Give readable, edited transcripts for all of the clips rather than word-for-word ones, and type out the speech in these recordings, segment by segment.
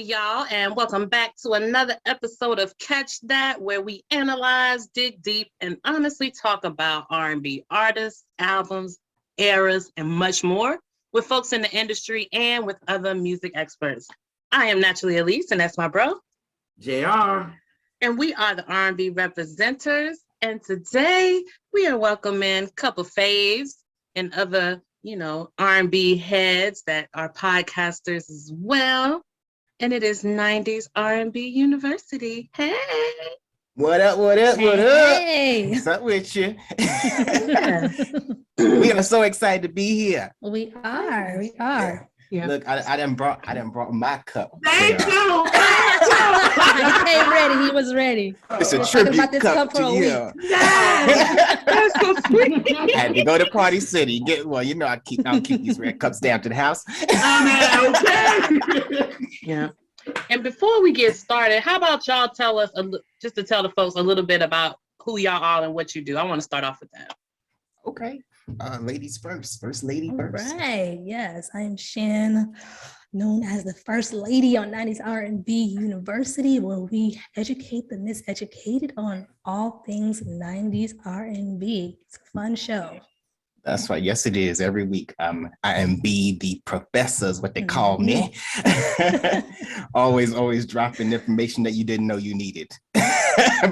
y'all, and welcome back to another episode of Catch That, where we analyze, dig deep, and honestly talk about R&B artists, albums, eras, and much more with folks in the industry and with other music experts. I am Naturally Elise, and that's my bro, JR. And we are the R&B representers, and today we are welcoming a couple faves and other R&B heads that are podcasters as well. And it is 90s R&B University. Hey. What up, what up, what up? Hey. What's up with you? We are so excited to be here. We are. Yeah. Look, I done brought my cup. Thank you. He came ready. He was ready. It's a tribute cup to you. Yes. That's so sweet. I had to go to Party City. I'll keep these red cups down to the house. Okay. Yeah. And before we get started, how about y'all tell us, just to tell the folks a little bit about who y'all are and what you do? I want to start off with that. Okay. Ladies first. First lady first. All right. Yes, I am Shan, known as the first lady on 90s R&B University, where we educate the miseducated on all things 90s R&B. It's a fun show. That's right. Yes, it is. Every week, I am B, the professor is what they call me. always dropping information that you didn't know you needed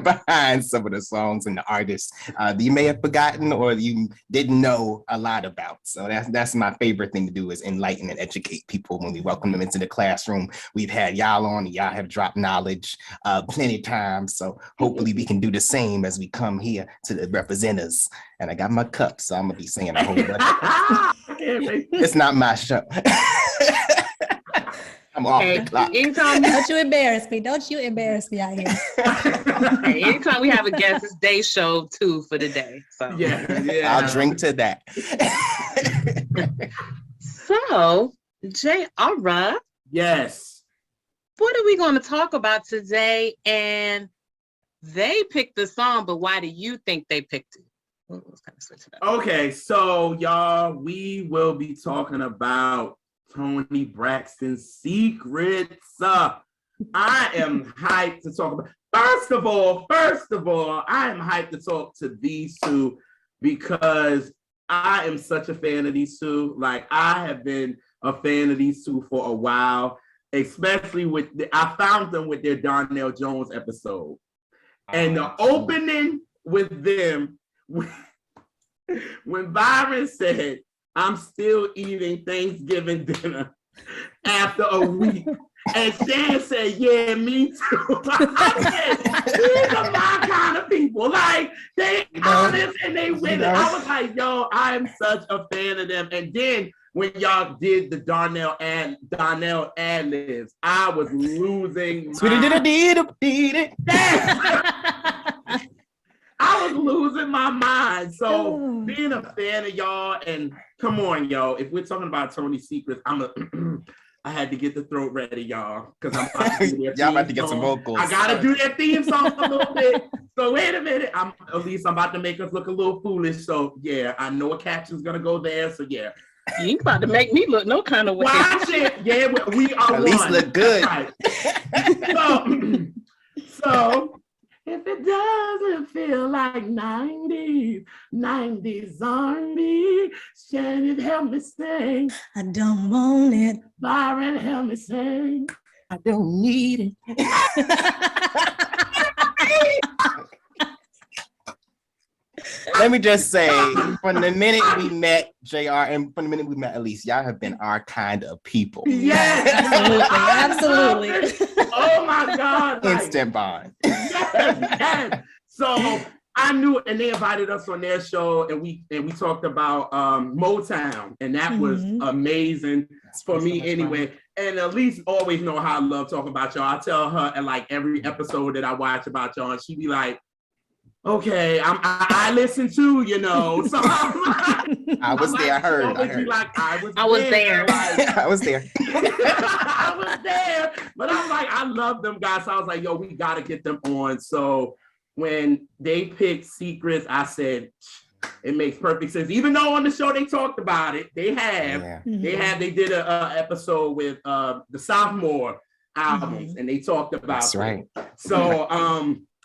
behind some of the songs and the artists that you may have forgotten or you didn't know a lot about. So that's my favorite thing to do, is enlighten and educate people when we welcome them into the classroom. We've had y'all on, and y'all have dropped knowledge plenty of times. So hopefully we can do the same as we come here to the representatives. And I got my cup, so I'm gonna be saying a whole bunch. It's not my show. I'm off the clock. Don't you embarrass me. Don't you embarrass me out here. Hey, anytime we have a guest, it's day show too for the day. So yeah. I'll drink to that. So, J.R. Yes. What are we going to talk about today? And they picked the song, but why do you think they picked it? Let's kind of switch it up. Okay, so y'all, we will be talking about Toni Braxton's Secrets. I am hyped to talk about. First of all, I am hyped to talk to these two because I am such a fan of these two. Like, I have been a fan of these two for a while, especially I found them with their Darnell Jones episode. And the opening with them, when Byron said, "I'm still eating Thanksgiving dinner after a week," and Shan said, "Yeah, me too." I said, these are my kind of people. Like, they honest and they with it. I was like, yo, I'm such a fan of them. And then when y'all did the Darnell ad-libs, I was losing I was losing my mind. So being a fan of y'all, and come on, yo, if we're talking about Toni's Secrets, I had to get the throat ready, y'all, because I'm about to do their y'all about to get some vocals. I gotta do their theme song a little bit. So wait a minute, I'm about to make us look a little foolish. So yeah, I know a caption's gonna go there. So yeah. You ain't about to make me look no kind of way. Watch it. Yeah, we are at least look good. Right. So if it doesn't feel like 90s R&B, Shannon, help me sing. I don't want it. Byron, help me sing. I don't need it. Let me just say, from the minute we met JR and from the minute we met Elise, y'all have been our kind of people. Yes, absolutely. Oh my God. Instant bond. Yes. So I knew, and they invited us on their show, and we talked about Motown, and that was amazing for me anyway. And Elise always know how I love talking about y'all. I tell her at like every episode that I watch about y'all, and she be like, okay, I listen too, you know. So I was there. I heard. I was there. I was there. I was there. But I'm like, I love them guys. So I was like, yo, we got to get them on. So when they picked Secrets, I said, it makes perfect sense. Even though on the show they talked about it, they did a episode with the sophomore albums, and they talked about That's right. So,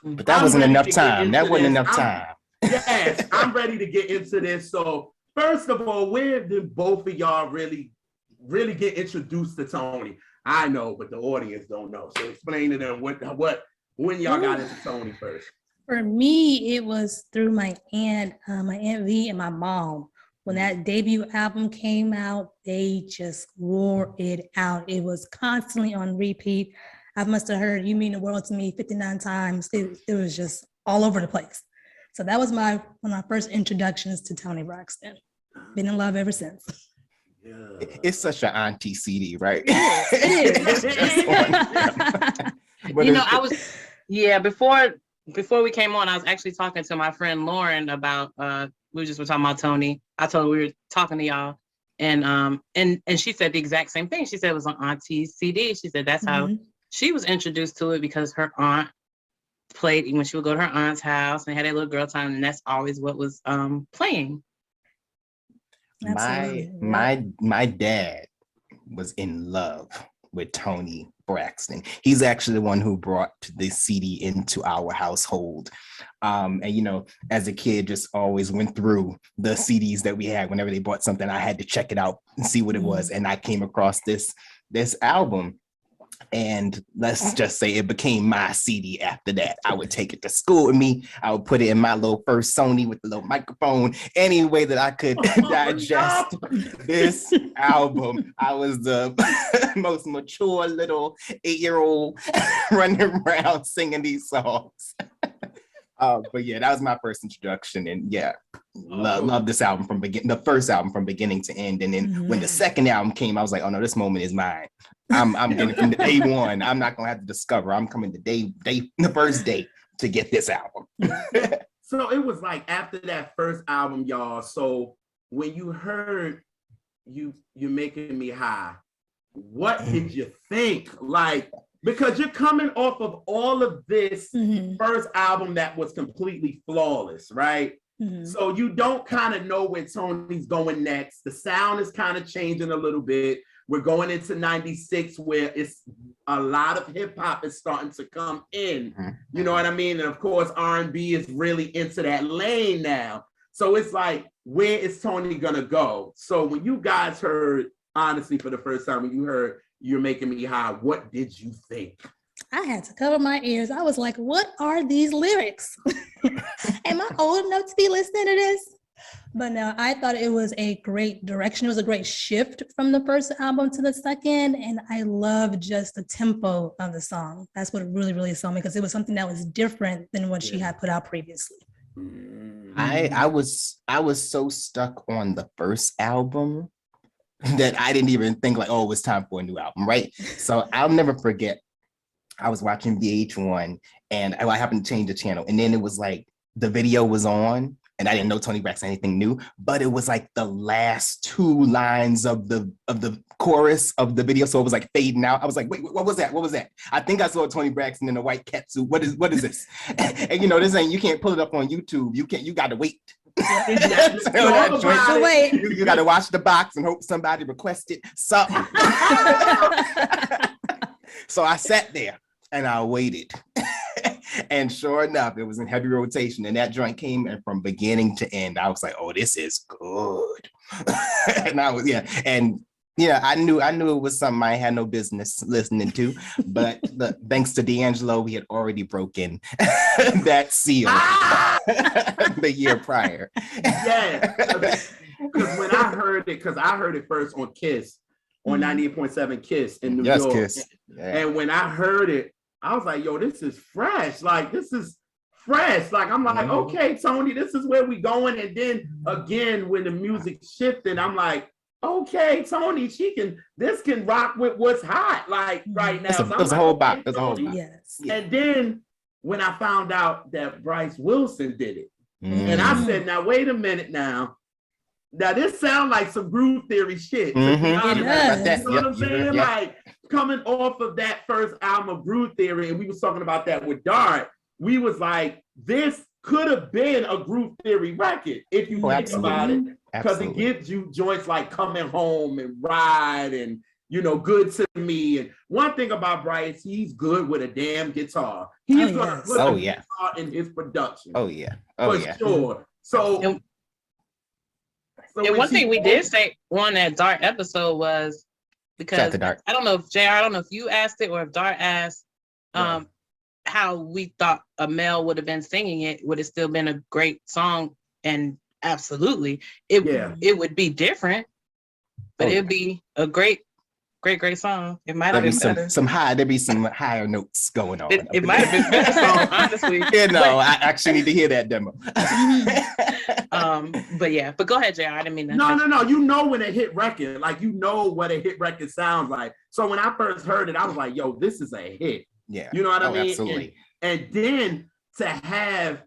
but that wasn't enough time. That wasn't enough time. Yes, I'm ready to get into this. So, first of all, where did both of y'all really get introduced to Toni? I know, but the audience don't know. So, explain to them when y'all got into Toni first. For me, it was through my Aunt V and my mom. When that debut album came out, they just wore it out. It was constantly on repeat. I must have heard "You Mean the World to Me" 59 times. It was just all over the place. So that was one of my first introductions to Toni Braxton. Been in love ever since. Yeah. It's such an auntie CD, right? It is. Before we came on, I was actually talking to my friend Lauren about we just were talking about Toni. I told her we were talking to y'all, and she said the exact same thing. She said it was on Auntie's CD. She said that's how she was introduced to it, because her aunt played when she would go to her aunt's house and had a little girl time, and that's always what was playing. My dad was in love with Toni Braxton. He's actually the one who brought the CD into our household. And as a kid, just always went through the CDs that we had. Whenever they bought something, I had to check it out and see what it was. And I came across this album. And let's just say it became my CD after that. I would take it to school with me. I would put it in my little first Sony with the little microphone, any way that I could digest this album. I was the most mature little 8-year-old running around singing these songs. But yeah, that was my first introduction, and yeah, love this album the first album from beginning to end. And then when the second album came, I was like, oh no, this moment is mine. I'm getting from the day one. I'm not gonna have to discover. I'm coming the first day to get this album. So it was like after that first album, y'all. So when you heard You're Making Me High, what did you think? Like, because you're coming off of all of this first album that was completely flawless, right? So you don't kind of know where Toni's going next. The sound is kind of changing a little bit. We're going into 96 where it's a lot of hip hop is starting to come in. You know what I mean? And of course, R&B is really into that lane now. So it's like, where is Toni gonna go? So when you guys heard, honestly, for the first time, when you heard You're Making Me High, what did you think? I had to cover my ears. I was like, what are these lyrics? Am I old enough to be listening to this? But no, I thought it was a great direction. It was a great shift from the first album to the second. And I love just the tempo of the song. That's what really, really sold me, because it was something that was different than what she had put out previously. I was so stuck on the first album that I didn't even think like, oh, it was time for a new album, right? So I'll never forget, I was watching VH1 and I happened to change the channel, and then it was like the video was on, and I didn't know Toni Braxton anything new, but it was like the last 2 lines of the chorus of the video, so it was like fading out. I was like, wait, what was that? What was that? I think I saw Toni Braxton in a white catsuit. What is this? And this ain't, you can't pull it up on YouTube. You got to wait. You got to watch the box and hope somebody requested something. So I sat there and I waited. And sure enough, it was in heavy rotation, and that joint came in from beginning to end. I was like, oh, this is good. And I knew it was something I had no business listening to, but thanks to D'Angelo, we had already broken that seal the year prior. Yeah, because when I heard it, I heard it first on Kiss, on 98.7 Kiss in New York. Kiss. Yeah. And when I heard it, I was like, yo, this is fresh. Like, this is fresh. Like, I'm like, okay, Toni, this is where we going. And then again, when the music shifted, I'm like, okay, Toni, this can rock with what's hot, like right now. There's a whole box. Yes. And then when I found out that Bryce Wilson did it, and I said, now, wait a minute now. Now, this sounds like some Groove Theory shit. You know what I'm saying? Like, coming off of that first album of Groove Theory, and we was talking about that with Dart, we was like, this could have been a Groove Theory record if you think about it, because it gives you joints like Coming Home and Ride and good to me. And one thing about Bryce, he's good with a damn guitar. He's gonna put a guitar in his production. Oh yeah. For sure. So one thing we did say on that Dart episode was, because I don't know if JR, I don't know if you asked it or if Dart asked how we thought a male would have been singing it, would it still been a great song? And absolutely, it would be different, but it'd be a great song. It might have been better. There'd be some higher notes going on. It might have been better song, honestly. I actually need to hear that demo. But go ahead, JR. I didn't mean that. No. You know when a hit record, like you know what a hit record sounds like. So when I first heard it, I was like, yo, this is a hit. Yeah. You know what I mean? Absolutely. And then to have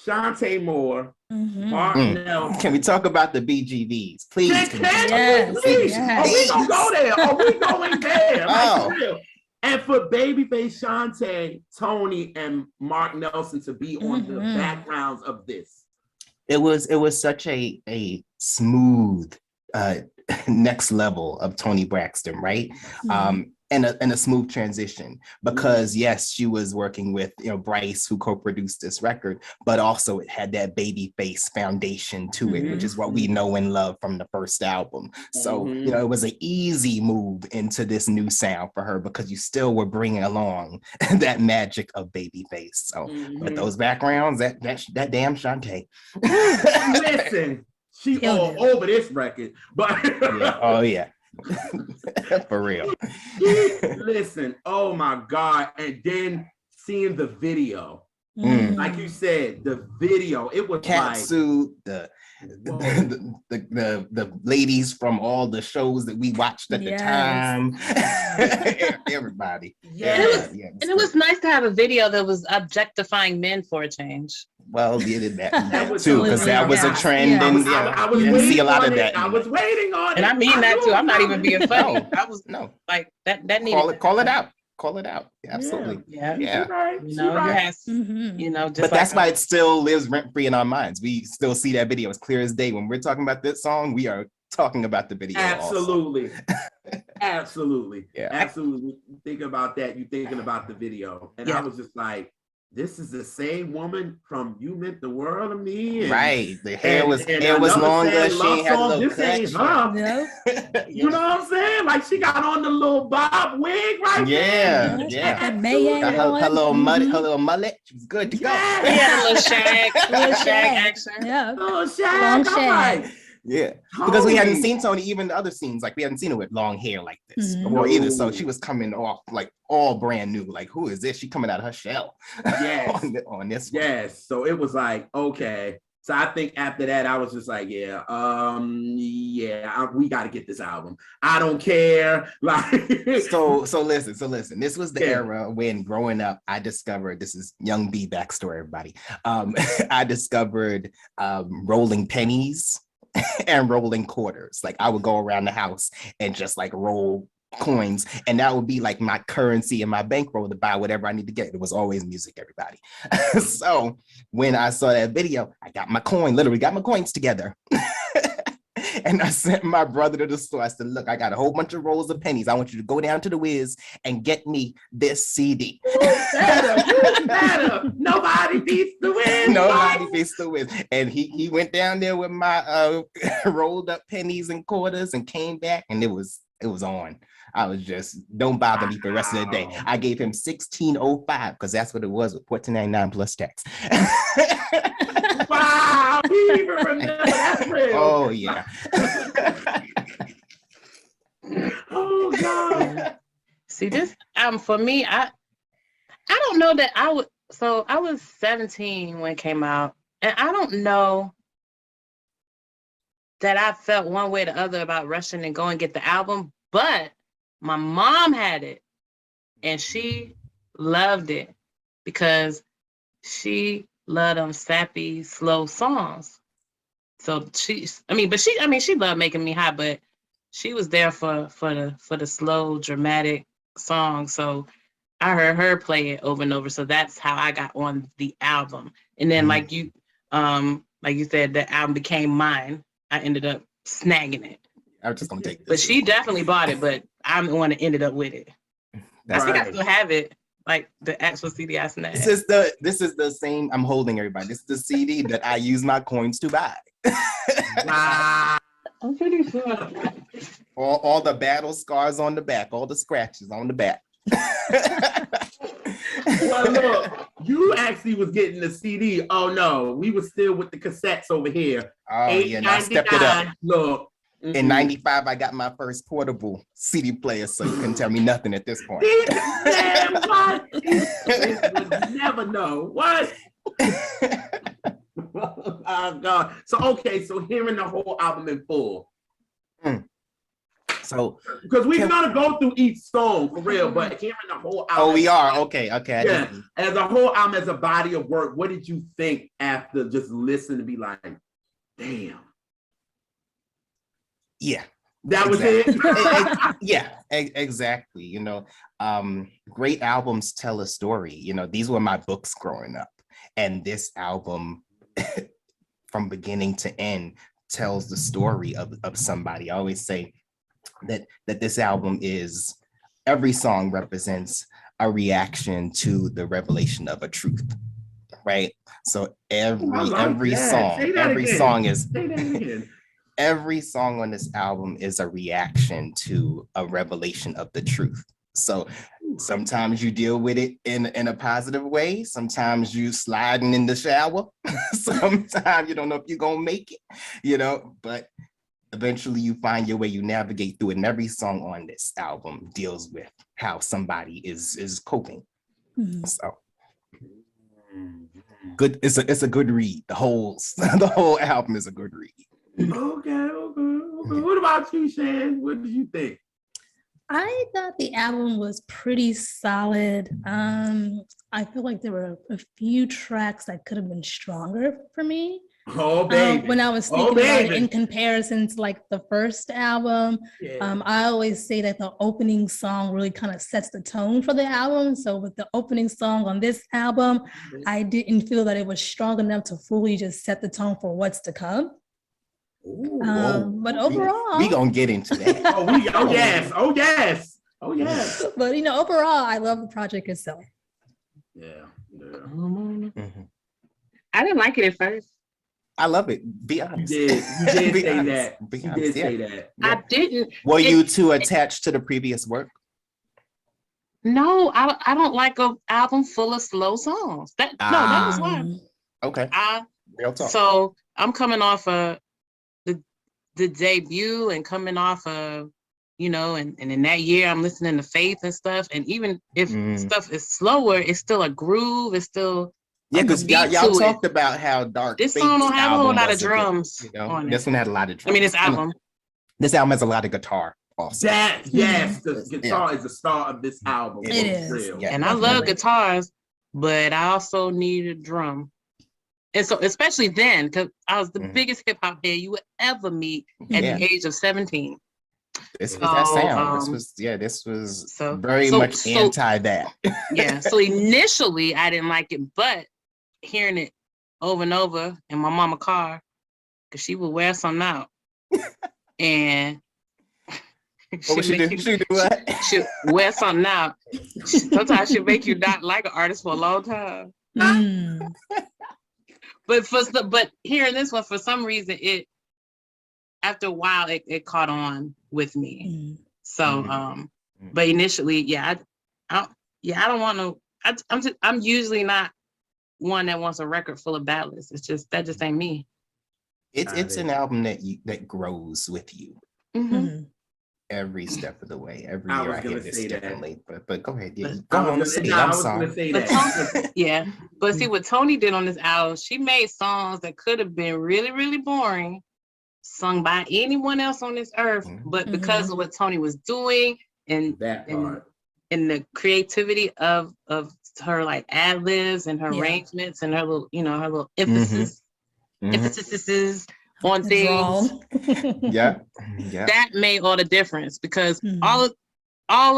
Shantae Moore, Martin Nelson. Can we talk about the BGVs, please? Please. Are we gonna go there? Are we going there? Like, real. And for Babyface, Shantae, Toni, and Mark Nelson to be on the backgrounds of this. It was such a smooth next level of Toni Braxton, right? And a smooth transition, because yes, she was working with Bryce, who co-produced this record, but also it had that baby face foundation to it, which is what we know and love from the first album. So it was an easy move into this new sound for her, because you still were bringing along that magic of baby face. So but those backgrounds, that damn Shantae. Listen, she all over this record, but for real. Listen, oh my God. And then seeing the video, like you said, the video, it was Catsuit, the ladies from all the shows that we watched at the time. Everybody. And it was nice to have a video that was objectifying men for a change. Well, you did that too, because that was a trend, and I was you didn't see a lot of that. I was waiting on it, and I mean that too. I'm not even being funny. I was like that needed call it out. Call it out. Absolutely. Yeah. Right. Just but that's why it still lives rent free in our minds. We still see that video as clear as day. When we're talking about this song, we are talking about the video. Absolutely. Absolutely. Yeah. Absolutely. Think about that. You thinking about the video. And I was just like, this is the same woman from You Meant the World to Me. Right. The hair was longer. She had a little cut. You know what I'm saying? Like she got on the little bob wig right there. Her little mullet. She was good to go. Yeah, a little shag action. Yeah. Little shag. Long shag. Yeah, because we hadn't seen Toni, even the other scenes, like we hadn't seen her with long hair like this before either. So she was coming off like all brand new. Like, who is this? She coming out of her shell. Yes. on this one. Yes. So it was like, okay. So I think after that, I was just like, we got to get this album. I don't care. Like, so listen. This was the era when growing up, I discovered, this is Young B backstory, everybody. I discovered rolling pennies and rolling quarters. Like I would go around the house and just like roll coins, and that would be like my currency and my bankroll to buy whatever I need to get. It was always music, everybody. So when I saw that video, I got my coins together. And I sent my brother to the store. I said, look, I got a whole bunch of rolls of pennies. I want you to go down to the Wiz and get me this CD. Better. Nobody beats the Wiz. Nobody beats the Wiz. And he went down there with my rolled up pennies and quarters and came back, and it was on. I was just, don't bother me for the rest of the day. I gave him $16.05 because that's what it was, with $14.99 plus tax. Wow, he even remember. That's real. Oh yeah. Oh God. See, this for me, I don't know that I would. So I was 17 when it came out, and I don't know that I felt one way or the other about rushing and going and get the album, but my mom had it, and she loved it because she loved them sappy, slow songs. So she loved making me high, but she was there for the slow, dramatic songs. So I heard her play it over and over. So that's how I got on the album. And then like you said, the album became mine. I ended up snagging it. I'm just gonna take this. But she definitely bought it, but I'm the one that ended up with it. That's I think I right. still have it, like the actual CD I snagged. This is the same. I'm holding everybody. This is the CD that I use my coins to buy. Wow. I'm pretty sure. all the battle scars on the back, all the scratches on the back. Well, look, you actually was getting the CD. Oh no, we were still with the cassettes over here. Oh yeah, and I stepped it up. Look. In '95, I got my first portable CD player, so you can tell me nothing at this point. Man, what? You would never know. What? Oh God. So okay, so hearing the whole album in full. So because we're gonna go through each song for real, but hearing the whole album. Oh, we are. Okay. Yeah, as a whole album, as a body of work, what did you think after just listening to be like, damn? Yeah. That was it. Yeah, exactly. You know, great albums tell a story. You know, these were my books growing up, and this album, from beginning to end, tells the story of somebody. I always say that this album is, every song represents a reaction to the revelation of a truth, right? So every song is. Every song on this album is a reaction to a revelation of the truth. So sometimes you deal with it in a positive way. Sometimes you sliding in the shower. Sometimes you don't know if you're gonna make it, you know, but eventually you find your way, you navigate through it. And every song on this album deals with how somebody is coping. So good. It's a good read. The whole album is a good read. Okay. What about you, Shan? What did you think? I thought the album was pretty solid. I feel like there were a few tracks that could have been stronger for me. Oh, baby. When I was thinking about it in comparison to like the first album, I always say that the opening song really kind of sets the tone for the album. So with the opening song on this album, I didn't feel that it was strong enough to fully just set the tone for what's to come. But overall, we gonna get into that. Oh yes. But you know, overall, I love the project itself. Yeah. I didn't like it at first. I love it. Be honest. You did say that. You did say that. I didn't. Were you too attached to the previous work? No, I don't like an album full of slow songs. That was why. Okay. Real talk. So I'm coming off of the debut and coming off of, you know, and in that year I'm listening to Faith and stuff. And even if stuff is slower, it's still a groove. It's still because y'all talked about how dark. This song don't have a whole lot of drums. You know, this one had a lot of drums. I mean, this album has a lot of guitar. Also. The guitar is the star of this album. It is. Real. Yeah, and I love guitars, but I also need a drum. And so, especially then, because I was the biggest hip hop head you would ever meet at the age of 17. This was that sound. This was very much anti that. Yeah. So initially, I didn't like it, but hearing it over and over in my mama's car, because she would wear something out, and what would she do? She do what? She wear something out. Sometimes she'll make you not like an artist for a long time. But hearing this one, for some reason, after a while it caught on with me. So but initially, I don't want to. I'm usually not one that wants a record full of ballads. It's just that just ain't me. It's an album that grows with you. Every step of the way. Every year I hear this differently. But go ahead. Yeah, go on. I'm sorry. But see what Toni did on this album, she made songs that could have been really, really boring, sung by anyone else on this earth. But because of what Toni was doing and the creativity of her like ad-libs and her arrangements and her little emphasis on things. That made all the difference, because all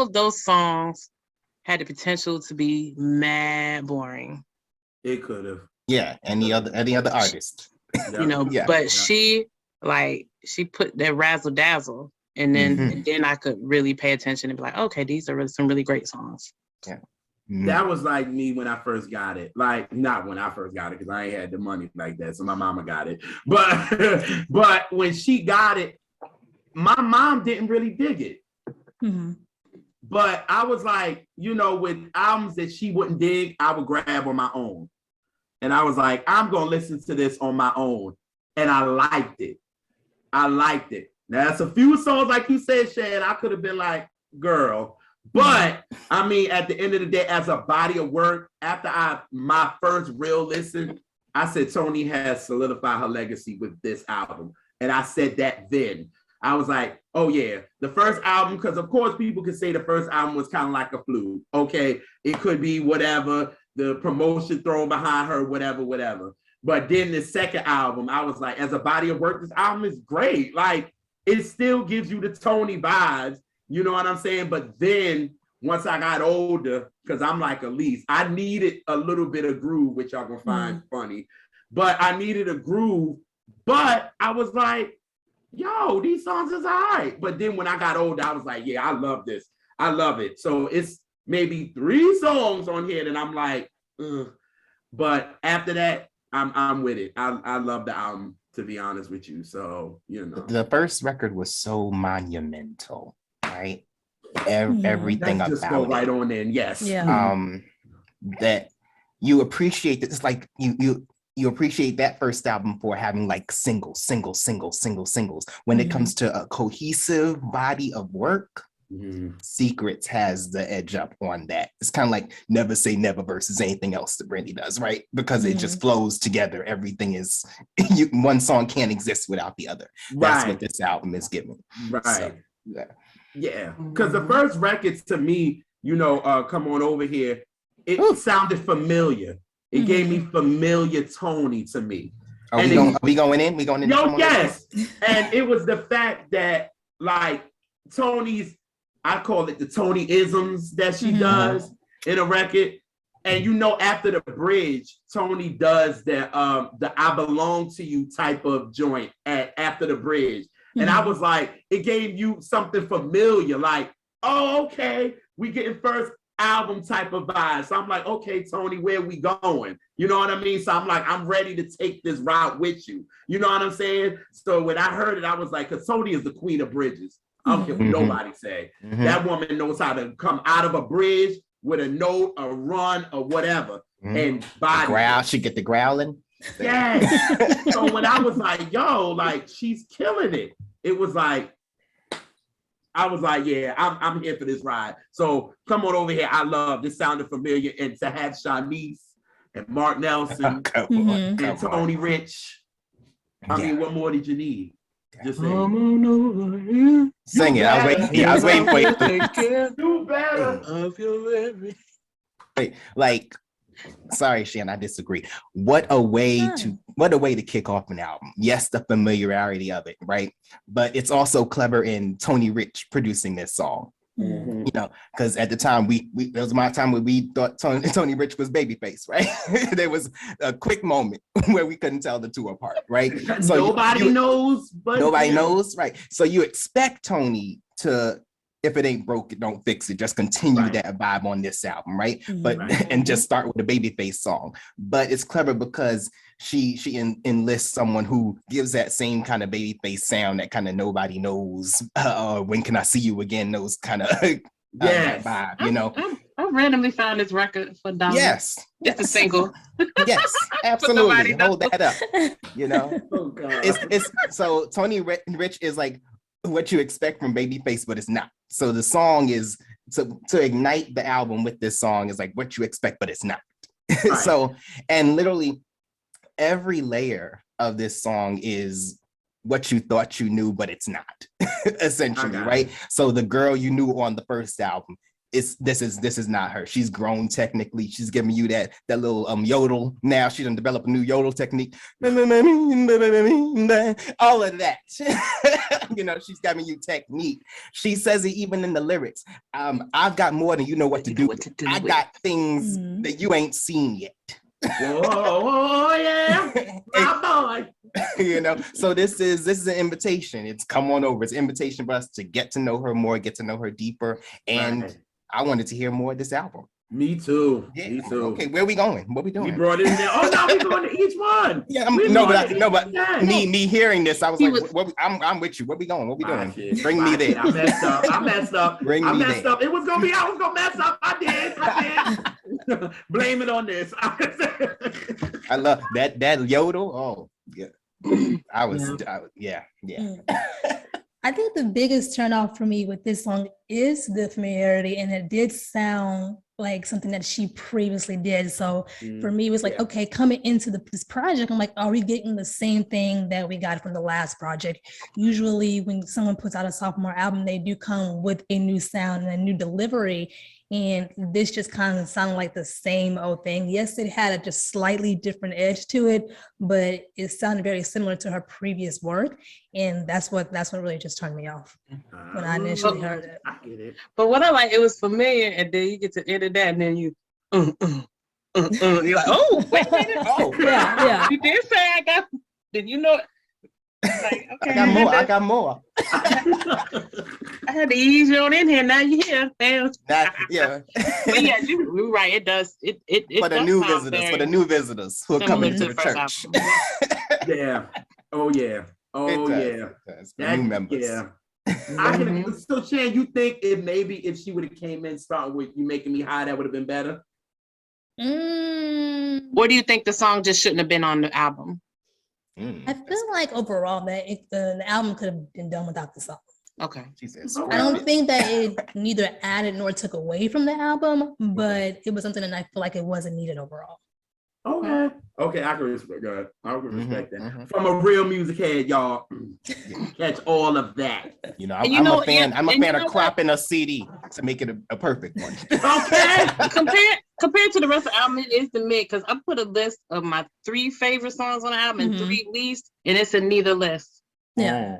of those songs had the potential to be mad boring. It could have. Yeah, any other artist. But she put that razzle dazzle And then I could really pay attention and be like, okay, these are some really great songs. Yeah. That was like me when I first got it. Like, not when I first got it, because I ain't had the money like that. So my mama got it. But when she got it, my mom didn't really dig it. Mm-hmm. But I was like, with albums that she wouldn't dig, I would grab on my own. And I was like, I'm going to listen to this on my own. And I liked it. Now, that's a few songs, like you said, Shan, I could have been like, girl. But I mean, at the end of the day, as a body of work, after my first real listen, I said Toni has solidified her legacy with this album. And I said that then. I was like, oh yeah, the first album, because of course people could say the first album was kind of like a fluke. Okay, it could be whatever, the promotion thrown behind her, whatever. But then the second album, I was like, as a body of work, this album is great. Like, it still gives you the Toni vibes. You know what I'm saying? But then once I got older, because I'm like Elise, I needed a little bit of groove, which y'all gonna find funny. But I needed a groove. But I was like, yo, these songs is all right. But then when I got older, I was like, yeah, I love this. I love it. So it's maybe 3 songs on here that I'm like, ugh. But after that, I'm with it. I love the album, to be honest with you. So, The first record was so monumental. Right, everything Let's about just go it. right on in. Yes. Yeah. That you appreciate. It's like you appreciate that first album for having like singles. When it comes to a cohesive body of work, Secrets has the edge up on that. It's kind of like Never Say Never versus anything else that Brandy does, right? Because it just flows together. Everything is one song can't exist without the other. That's what this album is giving. Right. So, yeah. Because the first record to me, Come On Over Here, it sounded familiar. It gave me familiar Toni to me. Are we going in? Yo, yes. And it was the fact that, like, Toni's, I call it the Toni-isms that she does in a record. And after the bridge, Toni does the I Belong to You type of joint after the bridge. And I was like, it gave you something familiar, like, oh, okay, we getting first album type of vibe. So I'm like, okay, Toni, where we going? You know what I mean? So I'm like, I'm ready to take this route with you. You know what I'm saying? So when I heard it, I was like, because Toni is the queen of bridges. I don't care what nobody say. That woman knows how to come out of a bridge with a note, a run, or whatever. And body. She get the growling. Yes. So when I was like, yo, like, she's killing it. It was like, I was like, yeah, I'm here for this ride. So Come On Over Here, I love. This sounded familiar. And to have Shanice and Mark Nelson and Toni Rich. I mean, what more did you need? Just sing. Come on over here. Sing it. I was waiting for you. Do better. Of your every... Wait, like, sorry, Shan, I disagree. What a way to kick off an album. Yes, the familiarity of it, right? But it's also clever in Toni Rich producing this song. Because at the time there was my time when we thought Toni Rich was Babyface, right? There was a quick moment where we couldn't tell the two apart, right? So nobody knows, right? So you expect Toni to, if it ain't broke, don't fix it. Just continue that vibe on this album, right? But and just start with a Babyface song. But it's clever because she enlists someone who gives that same kind of Babyface sound that kind of nobody knows. When Can I See You Again? Those kind of vibe, I randomly found this record for Donna. Yes, it's a single. Yes, absolutely. Hold that up. Oh God. It's so Toni Rich is like what you expect from Babyface, but it's not. So the song is to ignite the album with this song is like what you expect, but it's not. So, and literally every layer of this song is what you thought you knew, but it's not. Essentially, right? So the girl you knew on the first album, this is not her. She's grown technically. She's giving you that little yodel. Now she done developed a new yodel technique. All of that. She's giving you technique. She says it even in the lyrics. I've got more than you know what to do. I got things that you ain't seen yet. Whoa, yeah, my boy. You know, so this is an invitation. It's come on over. It's an invitation for us to get to know her more, get to know her deeper. And Right. I wanted to hear more of this album. Me too. Yeah. Me too. Okay, where we going? What we We doing? brought it in there. Oh no, we going to each one. Yeah, We no, going but to each one. me hearing this, I was He like, was- what, I'm with you. What we going? What we My doing? shit, Bring my me shit. there. I messed up. I messed up. Bring I me messed there. up. It was gonna be. I was gonna mess up. I did. Blame it on this. I love that yodel. Oh, yeah. Yeah. I think the biggest turnoff for me with this song is the familiarity, and it did sound like something that she previously did. So for me, it was like, Yeah. okay, coming into this project, I'm like, are we getting the same thing that we got from the last project? Usually when someone puts out a sophomore album, they do come with a new sound and a new delivery. And this just kind of sounded like the same old thing. Yes, it had a just slightly different edge to it, but it sounded very similar to her previous work. And that's what really just turned me off when I initially heard it. I get it. But what I like, it was familiar, and then you get to the end of that, and then you, you're like, oh, wait a minute. Oh, Yeah. You did say I got, did you know? Like, okay, I got more. I had to ease you on in here. Now you're here. Damn. Yeah. But yeah, you're right. It does. It For the does new sound visitors, very for the new visitors who are similar coming to to the the first church. album. Yeah. Oh yeah. Oh It does, yeah. it does. For new members. Yeah. I can. Mhm. So Shan, you think if she would have came in starting with "You Making Me High," that would have been better? Or do you think the song just shouldn't have been on the album? I feel like overall that the album could have been done without the song. Okay. She says, Okay. I don't think that it neither added nor took away from the album, but it was something that I feel like it wasn't needed overall. Okay. Okay, I can respect that. I can respect that. mhm. From a real music head, y'all, catch all of that. You know, And I'm you know, a fan. yeah, I'm a and fan you of know what? cropping a CD to make it a perfect one. Okay. Compared to the rest of the album, it is the mid, because I put a list of my 3 favorite songs on the album and Mhm. 3 least, and it's in neither list. Yeah.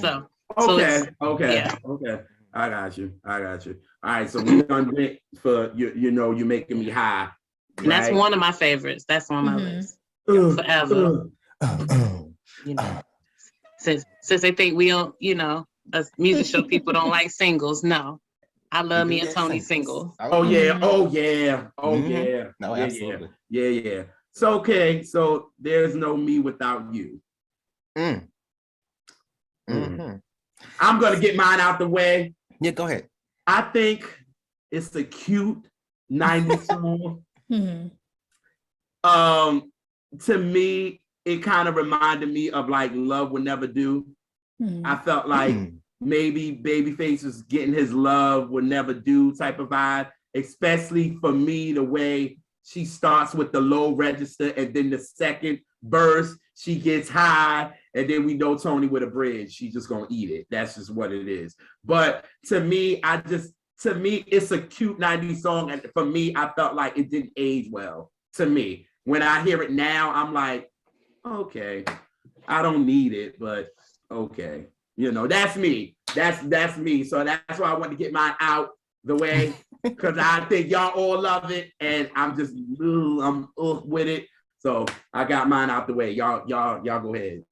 So Okay. it's- Okay. yeah. Okay. I got you. All right. So we done went for you know, You Making Me High. and that's right? one of my favorites. That's on my Mhm. list Ugh, forever. ugh. You know, since they think we don't, us music show people don't like singles. No, I love me a Toni single. Oh yeah. Oh yeah. Oh Mhm. yeah. No, Yeah, absolutely. Yeah. So okay. So there's no me without you. Mm. Mm. Mhm. I'm gonna get mine out the way. Yeah, go ahead. I think it's a cute 90s song. Mhm. To me, it kind of reminded me of like Love Will Never Do. Mhm. I felt like Mm. maybe Babyface was getting his Love Will Never Do type of vibe, especially for me, the way she starts with the low register and then the second verse, she gets high, and then we know Toni with a bridge. She's just gonna eat it. That's just what it is. But to me, it's a cute 90s song. And for me, I felt like it didn't age well. To me, when I hear it now, I'm like, okay, I don't need it, but okay. You know, that's me. That's me. So that's why I want to get mine out the way, because I think y'all all love it, and I'm just with it. So I got mine out the way. Y'all go ahead.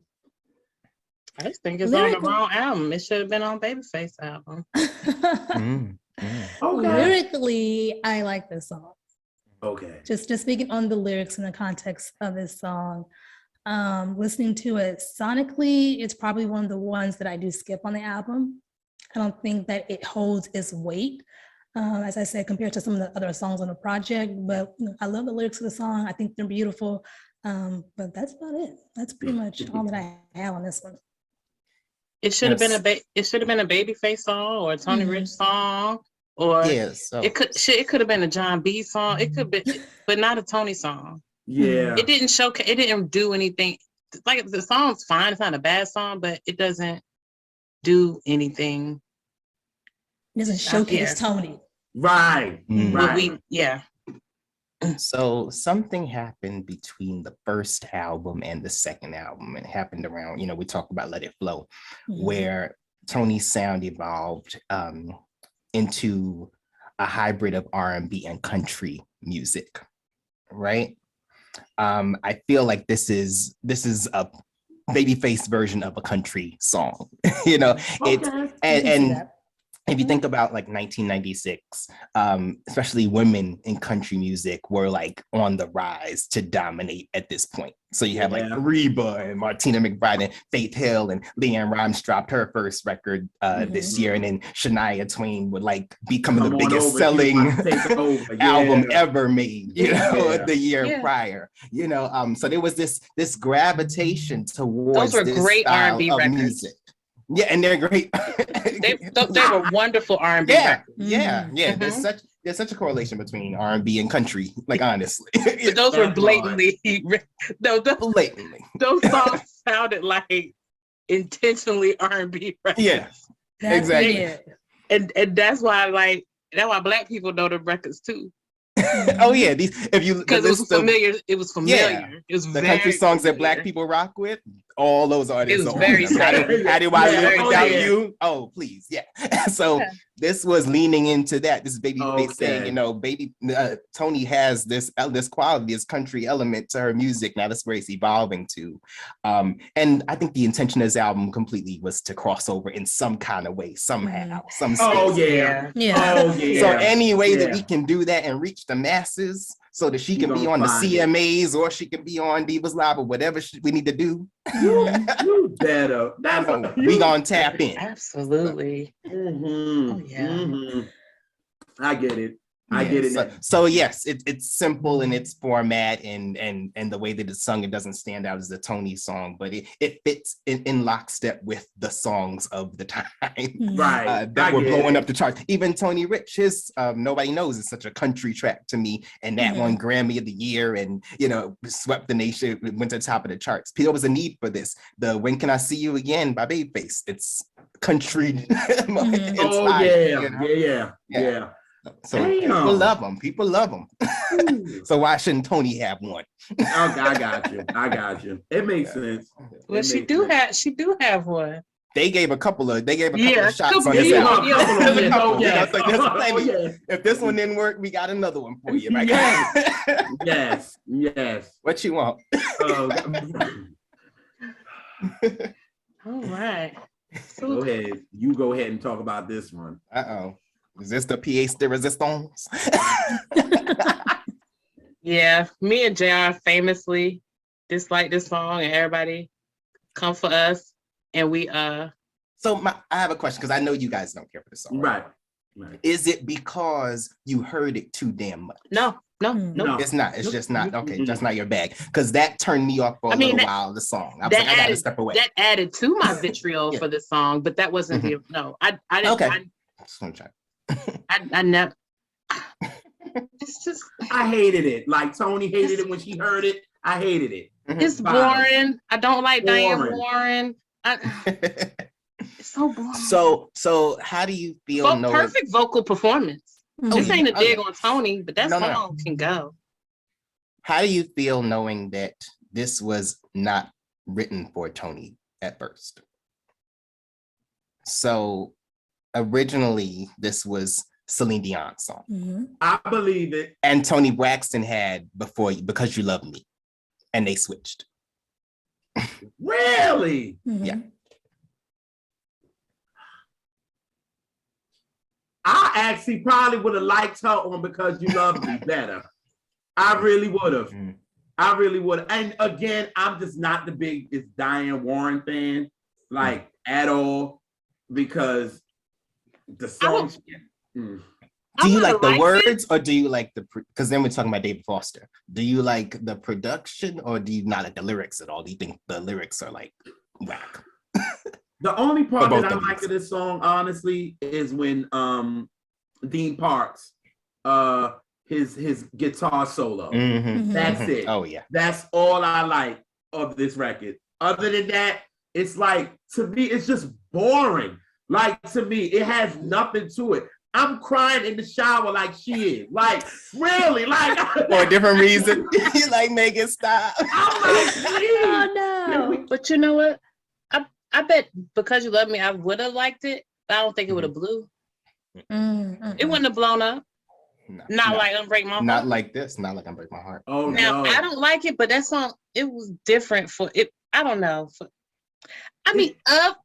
I just think it's on the Lyrical- wrong album. It should have been on Babyface album. Mm. Okay. Lyrically, I like this song. Okay. Just speaking on the lyrics in the context of this song, listening to it sonically, it's probably one of the ones that I do skip on the album. I don't think that it holds its weight, as I said, compared to some of the other songs on the project. But I love the lyrics of the song. I think they're beautiful. But that's about it. That's pretty much all that I have on this one. It should have Yes. been it should have been a Babyface song or a Toni Mhm. Rich song, or Yeah, so it could have been a John B song. It could be, but not a Toni song. Yeah. It didn't showcase. It didn't do anything. Like, the song's fine. It's not a bad song, but it doesn't do anything. It doesn't showcase Yeah. Toni. Right. Mm. What Right. So something happened between the first album and the second album. It happened around, we talked about Let It Flow, Mhm. where Toni's sound evolved into a hybrid of R&B and country music, right? I feel like this is a babyface version of a country song. You know, it's Okay. and if you think about like 1996, especially women in country music were like on the rise to dominate at this point. So you have like Reba and Martina McBride and Faith Hill, and Leanne Rimes dropped her first record this year, and then Shania Twain would like becoming the biggest selling album ever made, you know, the year prior. You know, so there was this gravitation towards those were great R&B records. Music. Yeah, and they're great. they were wonderful R&B records. Yeah. There's such a correlation between R&B and country, like honestly. But those were blatantly, blatantly. Those songs sounded like intentionally R&B records. Yeah, exactly. And that's why Black people know the records too. Oh yeah, because it was familiar. It was familiar. It was the country songs that Black people rock with. All those artists. It was very sad. How do I live without you? Oh please, yeah. So this was leaning into that. This is Babyface saying, you know, Toni has this quality, this country element to her music. Now that's where it's evolving to. And I think the intention of this album completely was to cross over in some kind of way, somehow, some space. Oh yeah. So any way that we can do that and reach the masses, so that she can be on the CMAs or she can be on Divas Live or whatever we need to do. You better. We gonna tap in. Absolutely. Oh, yeah. I get it. I get it. So yes, it's simple in its format and the way that it's sung. It doesn't stand out as a Toni song, but it fits in lockstep with the songs of the time, right? That were blowing up the charts. Even Tony Rich, his Nobody Knows is such a country track to me, and that won Grammy of the Year, and you know, swept the nation, went to the top of the charts. There was a need for this. The When Can I See You Again by Babyface. It's country. Yeah. So people love them. So why shouldn't Toni have one? I got you. It makes sense. Well, she do have one. They gave a couple of shots on this album. If this one didn't work, we got another one for you. Right? Yes. What you want? All right. Go ahead. You go ahead and talk about this one. Is this the pièce de résistance? Yeah, me and JR famously dislike this song, and everybody come for us. And we So I have a question, because I know you guys don't care for this song. Right. Is it because you heard it too damn much? No. It's not. It's just not. Okay, that's not your bag. Because that turned me off for a little while, the song. I was like, I gotta step away. That added to my vitriol for the song, but that wasn't I didn't. Okay. I never. It's just. I hated it. Like Toni hated it when she heard it. I hated it. It's boring. I don't like Diane Warren. It's so boring. So how do you feel? Perfect vocal performance. This ain't a dig on Toni, but that song can go. How do you feel knowing that this was not written for Toni at first? So originally, this was Celine Dion's song. I believe it. And Toni Braxton had Because You Love Me, and they switched. Really? Yeah. I actually probably would have liked her on Because You Love Me better. I really would have. I really would. And again, I'm just not the biggest Diane Warren fan, like at all, because the song. Do you like the words or do you like because then we're talking about David Foster. Do you like the production or do you not like the lyrics at all? Do you think the lyrics are like whack? The only part that I like of this song, honestly, is when Dean Parks, his guitar solo. That's it. Oh yeah. That's all I like of this record. Other than that, it's like, to me, it's just boring. Like, to me, it has nothing to it. I'm crying in the shower like she is. Like, really? Like, for a different reason. You like, Megan, stop. I'm like, oh no. But you know what? I bet Because You Love Me, I would have liked it, but I don't think it would have blew. It wouldn't have blown up. Not like Unbreak My Heart. Not like this. Not like Unbreak My Heart. Oh Now no. I don't like it, but that song, it was different for it. I don't know. I mean, of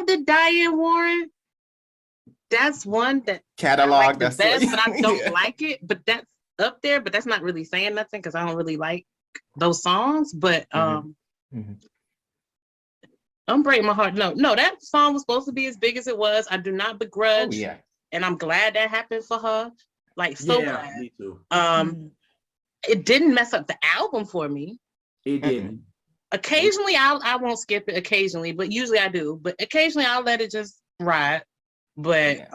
the Diane Warren, that's one that Catalog. I like the That's best, what, but I don't yeah. like it. But that's up there. But that's not really saying nothing because I don't really like those songs. But Unbreak My Heart. No, that song was supposed to be as big as it was. I do not begrudge. Oh yeah. And I'm glad that happened for her. Like so glad. Me too. It didn't mess up the album for me. It didn't. Occasionally I won't skip it occasionally, but usually I do. But occasionally I'll let it just ride. But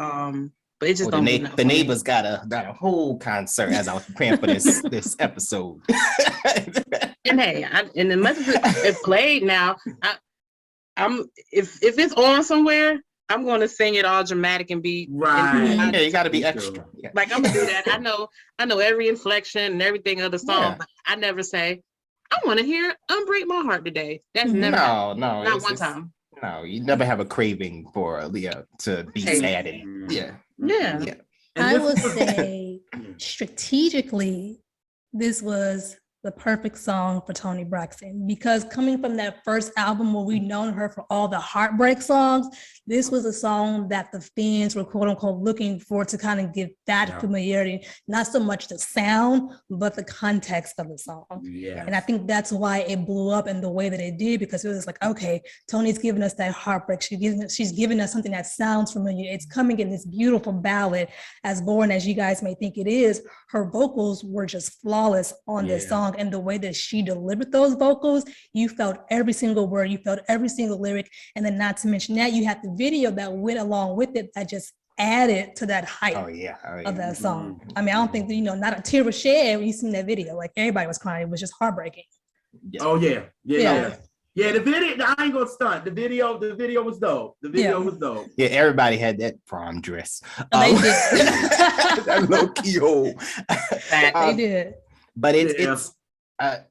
it just don't. The neighbors got a whole concert as I was preparing for this episode. And hey, and as much as it's played now, I'm if it's on somewhere, I'm going to sing it all dramatic and be right. Yeah, you got to be extra. Yeah. Like I'm gonna do that. I know every inflection and everything of the song, but I never say I want to hear "Unbreak My Heart" today. That's never not one time. No, you never have a craving for Leah to be sad. Yeah. I would say strategically, this was the perfect song for Toni Braxton, because coming from that first album where we've known her for all the heartbreak songs, this was a song that the fans were quote unquote looking for to kind of give that familiarity, not so much the sound, but the context of the song. Yeah. And I think that's why it blew up in the way that it did, because it was like, okay, Toni's giving us that heartbreak. She's giving us something that sounds familiar. It's coming in this beautiful ballad, as boring as you guys may think it is. Her vocals were just flawless on this song. And the way that she delivered those vocals, you felt every single word, you felt every single lyric. And then not to mention that, you had the video that went along with it that just added to that hype of that song. I mean, I don't think that, not a tear was shed when you seen that video. Like everybody was crying. It was just heartbreaking. Oh yeah. The video, I ain't gonna stunt. The video was dope. Was dope. Yeah, everybody had that prom dress. They did. That low key hole. They did. But it's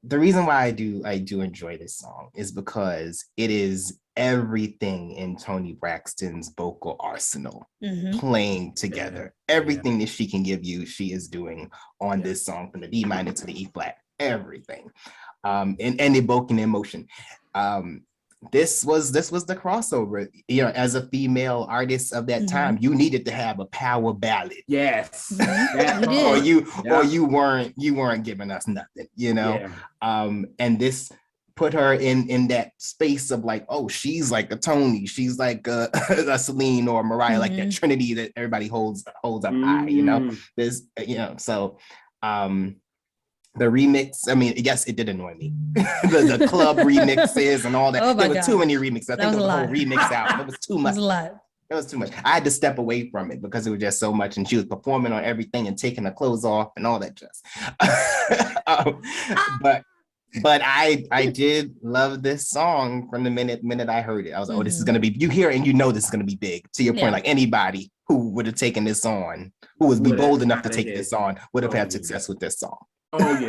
the reason why I do enjoy this song is because it is everything in Toni Braxton's vocal arsenal playing together. Everything that she can give you, she is doing on this song, from the D minor to the E flat, everything. And evoking emotion. This was the crossover. As a female artist of that time, you needed to have a power ballad. Yes. Or you weren't giving us nothing, and this put her in that space of like, oh, she's like a Toni, she's like a Celine or Mariah, like that trinity that everybody holds up high, this, so the remix, I mean, yes, it did annoy me. the club remixes and all that. There were too many remixes. I think there was a whole remix out. It was too much. It was too much. I had to step away from it because it was just so much, and she was performing on everything and taking her clothes off and all that jazz. But I did love this song from the minute I heard it. I was like, oh, this is gonna be, you hear it and this is gonna be big. To your point, like anybody who would have taken this on, who would be bold enough to take this on, would have had success with this song. Oh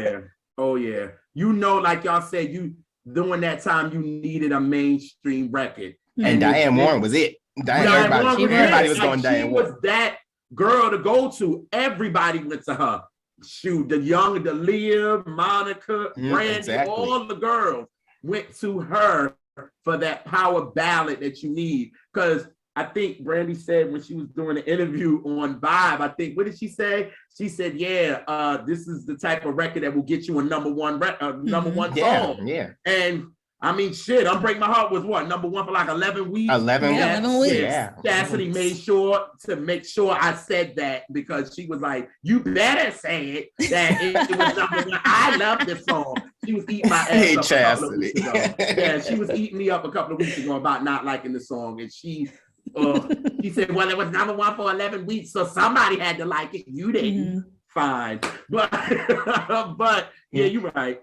yeah. Like y'all said, during that time you needed a mainstream record. And Diane Warren was it. Everybody was going Diane Warren. She was that girl to go to. Everybody went to her. Shoot, the Leah, Monica, Brandy, all the girls went to her for that power ballad that you need. Because I think Brandy said when she was doing an interview on Vibe, what did she say? She said, this is the type of record that will get you a number one song. Yeah. And I mean, shit, Unbreak My Heart was what, number one for like 11 weeks? 11 weeks. Yeah. Chastity made sure I said that, because she was like, you better say it, that it was number one. I love this song. She was eating my ass up a couple of weeks ago. Yeah, she was eating me up a couple of weeks ago about not liking the song. And she said, well, it was number one for 11 weeks, so somebody had to like it. You didn't. Fine. But yeah, you're right.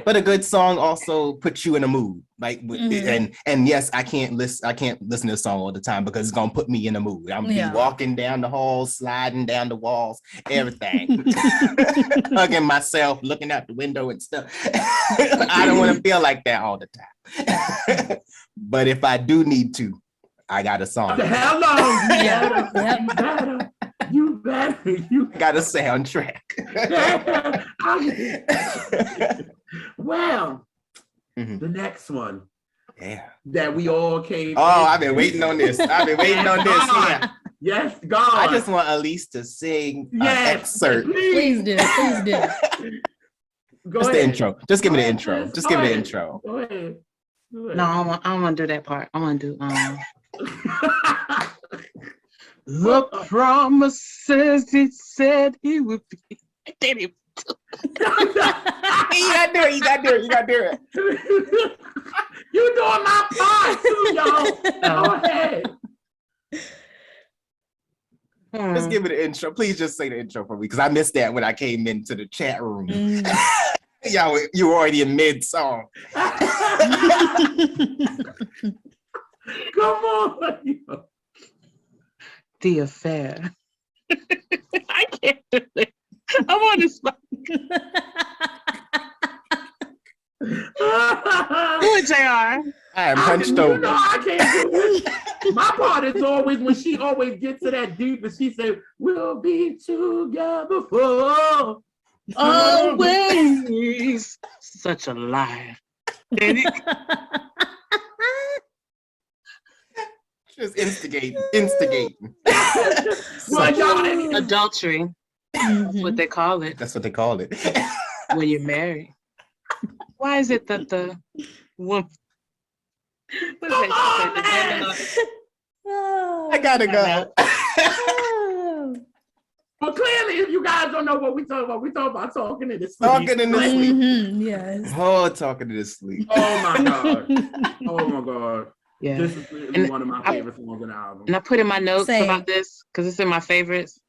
But a good song also puts you in a mood. Like and yes, I can't listen to this song all the time because it's gonna put me in a mood. I'm gonna be walking down the hall, sliding down the walls, everything. Hugging myself, looking out the window and stuff. I don't want to feel like that all the time. But if I do need to, I got a song. Hello, you better. better. You got a soundtrack. Well, Mhm. the next one Yeah. that we all came. Oh, I've been waiting on this. I've been waiting on this. Yeah. Yes, God. I just want Elise to sing an Yes, excerpt. Please do. Please do. Go Just ahead. the intro. Just give me the Go ahead, intro. sis. Just Go give me the ahead. intro. Go ahead. Go ahead. No, I don't want to do that part. I want to do the promises he said he would be. I did it. You gotta do it. You gotta do it. You gotta do it. You doing my part too, y'all. Go ahead. Just give me the intro. Please just say the intro for me because I missed that when I came into the chat room. Y'all, you were already in mid song. Come on. The affair. I can't do it. I'm on the spot. Do it, JR. I am hunched You over. know I can't do it. My part is always when she always gets to that deep and she said, "We'll be together for Always. Such a lie. Just instigating. Well, y'all, Adultery. That's what they call it That's what they called it. when you're married. Why is it that the woman? What is that? I gotta go. well, clearly, if you guys don't know what we talking about, we talking about talking in the sleep. Talking in the sleep. Yes. Oh, talking to the sleep. Oh my god. Oh my god. Yeah. This is really one of my favorite songs in the album. And I put in my notes Same. about this because it's in my favorites.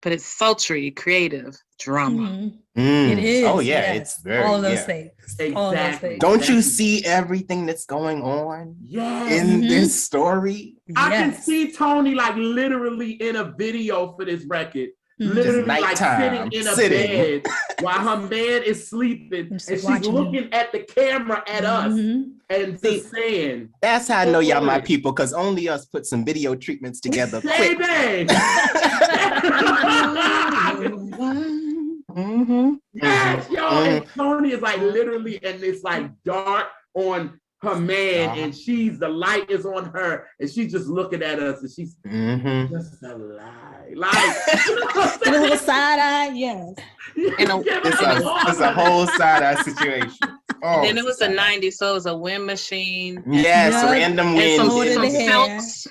But it's sultry, creative, drama. It is. Oh yeah, yes. it's very. all of those Yeah. things. All of those Exactly. things. Don't you see everything that's going on Yes. in this story? I can Yes. see Toni like literally in a video for this record. Mhm. Literally Just like nighttime, sitting in a sitting. bed while her man is sleeping and Just she's watching looking at the camera at us Mhm. and See, just saying, That's how I know y'all my people, because only us put some video treatments together quick. baby. Mm-hmm. Yes, y'all. And Toni is like literally in this like dark on her man, and the light is on her, and she's just looking at us, and she's just a lie. Like A little side eye, yes. It's a whole side eye situation. Oh, Then it was the 90s, so it was a wind machine. Yes, Yeah. random And wind. some, Holding some the hair. silks.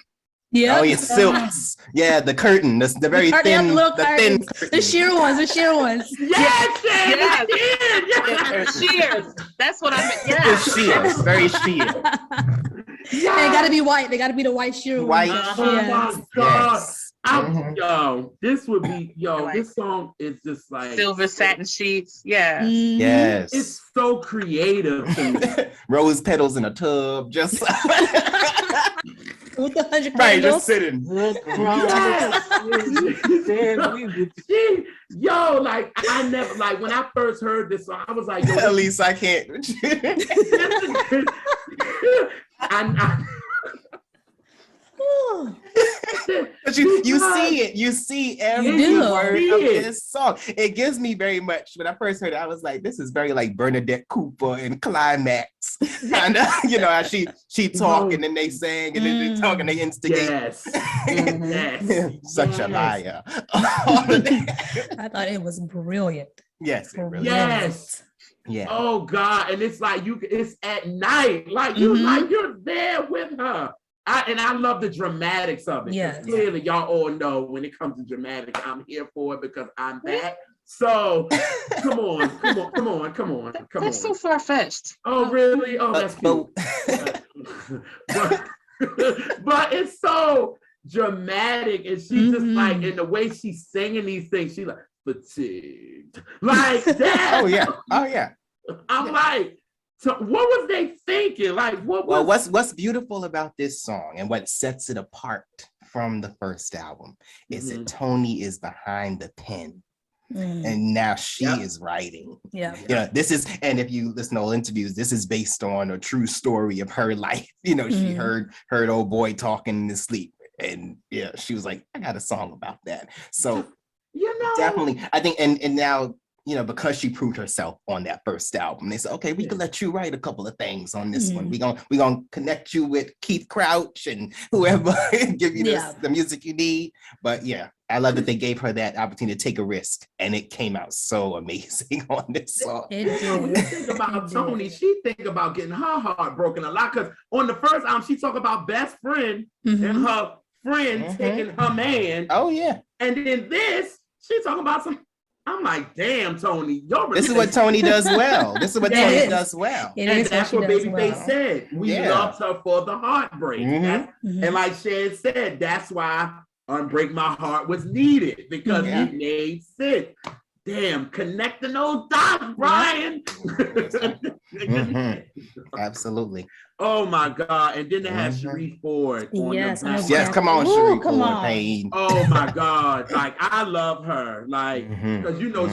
Yeah. Oh, yeah, silks. Yeah, the curtain, the very Curtain, thin, the little the thin curtains. curtain. The sheer ones, the sheer ones. Yes, Yes. yes. Shears. That's what I meant. Yeah. It's sheer, very sheer. They gotta be white. They gotta be the white sheer White ones. Oh Yes. my God. Yes. Mhm. Yo, this would be, Like- this song is just like Silver satin sheets. Yeah. Mhm. Yes. It's so creative to me. Rose petals in a tub, just With the 100 right, candles. just sitting. Yo, like I never, like when I first heard this song, I was like, yo, At least I can't. I, Ooh. But you see it. You see every do. word See of it. this song. It gives me very much. When I first heard it, I was like, "This is very like Bernadette Cooper and Climax." And how she talk and then they sang and then they talk and they instigate. yes, yes, Such a yes. liar. I thought it was brilliant. Yes, it really Yes. Yeah. Oh God, and it's like it's at night, like you, Mhm. like you're there with her. I love the dramatics of it. 'Cause Yes. clearly, y'all all know when it comes to dramatic, I'm here for it because I'm back. So come on. That's so far fetched. Oh really? Oh, that's cute. But it's so dramatic, and she just like in the way she's singing these things, she like fatigued, like that. Oh yeah. I'm like, so what was they thinking? Like, what Well, was? what's beautiful about this song and what sets it apart from the first album is that Toni is behind the pen. And now she is writing. Yeah. This is, and if you listen to all interviews, this is based on a true story of her life. She heard old boy talking in his sleep, and she was like, I got a song about that. So You know, Definitely. I think, and now, you know, because she proved herself on that first album, they said, okay, we can let you write a couple of things on this one. We gonna connect you with Keith Crouch and whoever, give you the music you need. But yeah, I love that they gave her that opportunity to take a risk, and it came out so amazing on this song. When you think about Toni, she think about getting her heart broken a lot, because on the first album, she talk about best friend and her friend taking her man. Oh yeah. And then this, she talking about some. I'm like, damn, Toni, this is what Toni does well. This is what Toni does well. And that's what Babyface said. We loved her for the heartbreak. And like Shan said, that's why Unbreak My Heart was needed, because it made sense. Damn, connecting those dots, Brian. Absolutely. Oh my God. And then they had Sharif Ford on yes, come on, Sharif Ford. Pain. Oh my God. Like, I love her. Like, because you know,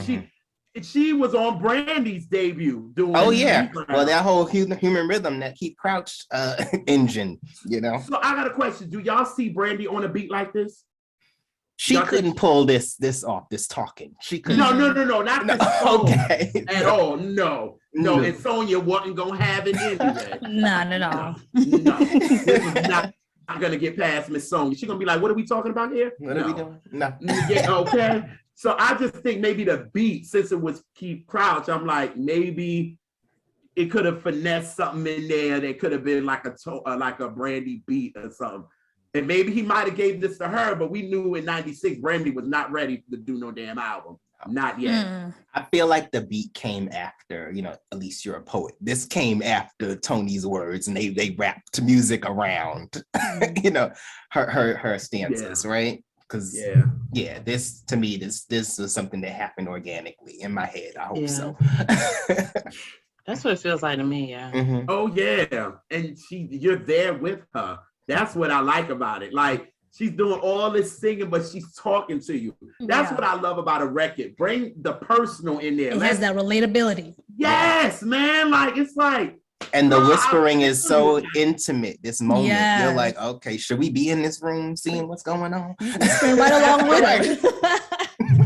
she was on Brandy's debut doing. Oh yeah. Well, that whole human rhythm, that Keith Crouch engine, you know. So I got a question. Do y'all see Brandy on a beat like this? She couldn't pull this off, this talking. She couldn't. No, not this song at all. No. And Sonya wasn't gonna have it anyway. No. This is not gonna get past Miss Sonya. She's gonna be like, "What are we talking about here? What are we doing? No. Yeah, okay. So I just think maybe the beat, since it was Keith Crouch, I'm like, maybe it could have finessed something in there that could have been like a Brandy beat or something. And maybe he might have gave this to her, but we knew in '96 Brandy was not ready to do no damn album. Not yet. I feel like the beat came after, you know, at least you're a poet. This came after Toni's words, and they rapped music around, you know, her stanzas, right? Because this to me, this was something that happened organically in my head. I hope so. That's what it feels like to me. Yeah. Oh yeah, and you're there with her. That's what I like about it. Like, she's doing all this singing, but she's talking to you. That's what I love about a record. Bring the personal in there. It has that relatability. Yes, man. Like, it's like. And the whispering is so intimate. This moment, you're like, okay, should we be in this room seeing what's going on? Right along with her.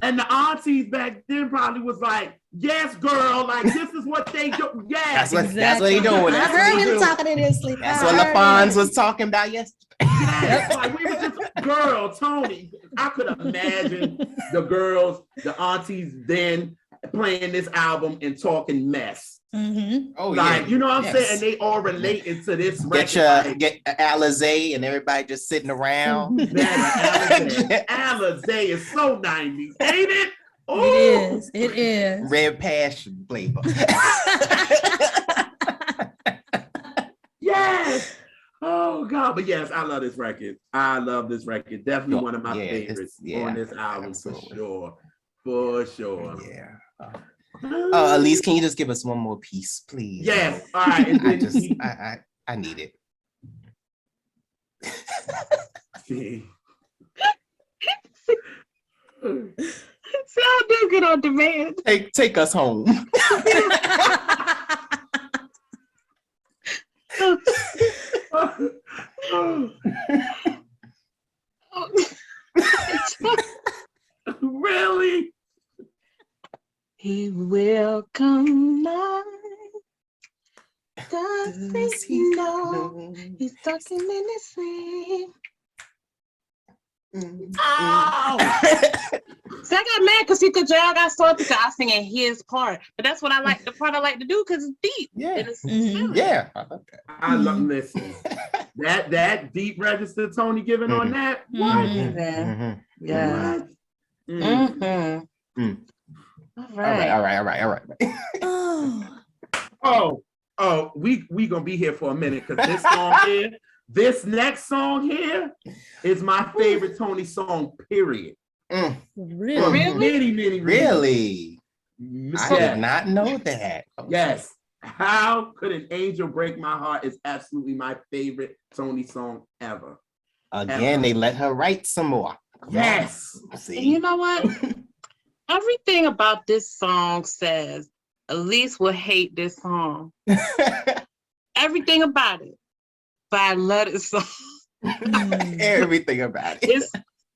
And the aunties back then probably was like, yes, girl, like, this is what they do. Yes. That's what he doing. I heard him talking in his sleep. That's what LaFonz was talking about yesterday. Yes, like, we were just, girl, Toni. I could imagine the girls, the aunties then playing this album and talking mess. Oh, like, you know what I'm saying? And they all relating to this record. Get Alizé and everybody just sitting around. Alizé is so 90s, ain't it? Ooh. It is. Red Passion flavor. Yes. Oh God. But yes, I love this record. I love this record. Definitely one of my favorites on this album, absolutely. For sure. Yeah. Elise, can you just give us one more piece, please? Yes. All right. And I need it. See. See, I do good on demand. Take us home. Really? He will come night. Does he know he's talking in his sleep? Oh! So I got mad because he could jog. I saw it because I was singing his part, but that's what I like. The part I like to do because it's deep. Yeah, and it's yeah. I love that. I love listen. that deep register Toni giving on that. What? Yeah. All right. Oh, we gonna be here for a minute because this song here, this next song here is my favorite Toni song, period. Really? Really? I did not know that. Yes. How Could an Angel Break My Heart is absolutely my favorite Toni song ever. Again, they let her write some more. Yes. See? And you know what? Everything about this song says Elise will hate this song. Everything about it. But I love this song. Everything about it.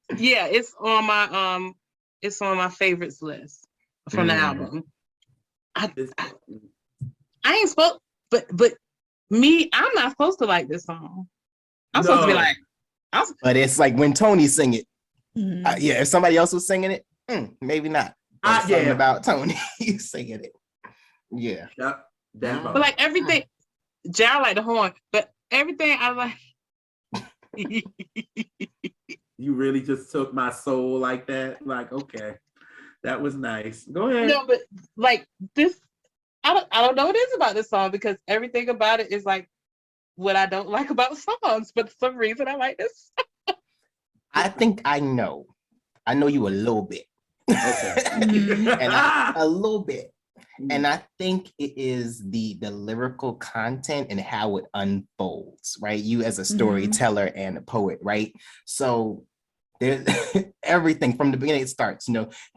It's on my it's on my favorites list from the album. I ain't supposed, but me, I'm not supposed to like this song. I'm supposed to be like, but it's like when Toni sing it. Yeah, if somebody else was singing it, maybe not. Something about Toni singing it. Yeah. Yep. But like everything, I like the horn, but everything I like. You really just took my soul like that. Like, okay, that was nice. Go ahead. No, but like this, I don't know what it is about this song because everything about it is like what I don't like about songs, but for some reason I like this. I think I know you a little bit. Okay. A little bit. And I think it is the lyrical content and how it unfolds, right? You as a storyteller and a poet, right? So there's everything from the beginning. It starts,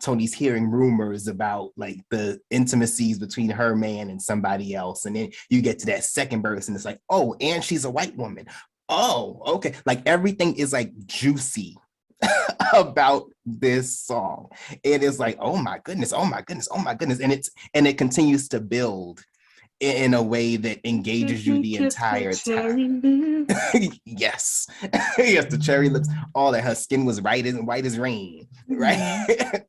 Toni's hearing rumors about like the intimacies between her man and somebody else. And then you get to that second verse and it's like, oh, and she's a white woman. Oh, okay. Like everything is like juicy about this song. It is like, oh my goodness, oh my goodness, oh my goodness. And it continues to build in a way that engages you the entire time. Yes. Yes, the cherry lips, all that. Her skin was white as rain, right?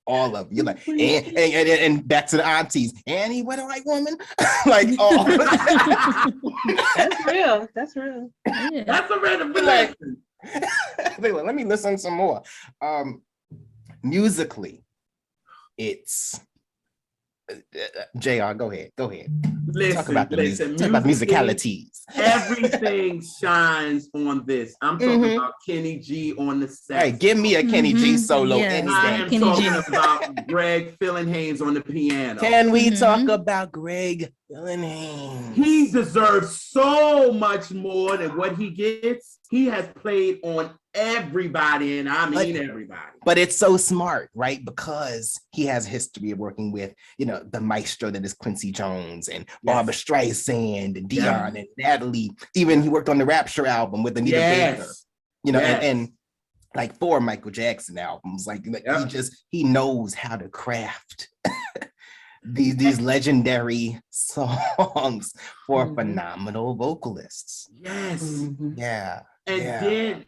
All of you, like, and back to the aunties. Annie, what a white woman. Like, oh. That's real. That's real. Yeah. That's a random like, let me listen some more. Musically, it's JR, go ahead. Talk about the musicalities. Everything shines on this. I'm talking about Kenny G on the set. Hey, give me a Kenny G solo. Yes. I am talking about Greg Fillinhanes on the piano. Can we talk about Greg Fillinhanes? He deserves so much more than what he gets. He has played on everybody, and I mean everybody. But it's so smart, right? Because he has a history of working with, the maestro that is Quincy Jones and Barbara Streisand and Dion and Natalie. Even he worked on the Rapture album with Anita Baker. And like 4 Michael Jackson albums. Like he knows how to craft these legendary songs for phenomenal vocalists. Yes. Yeah. And then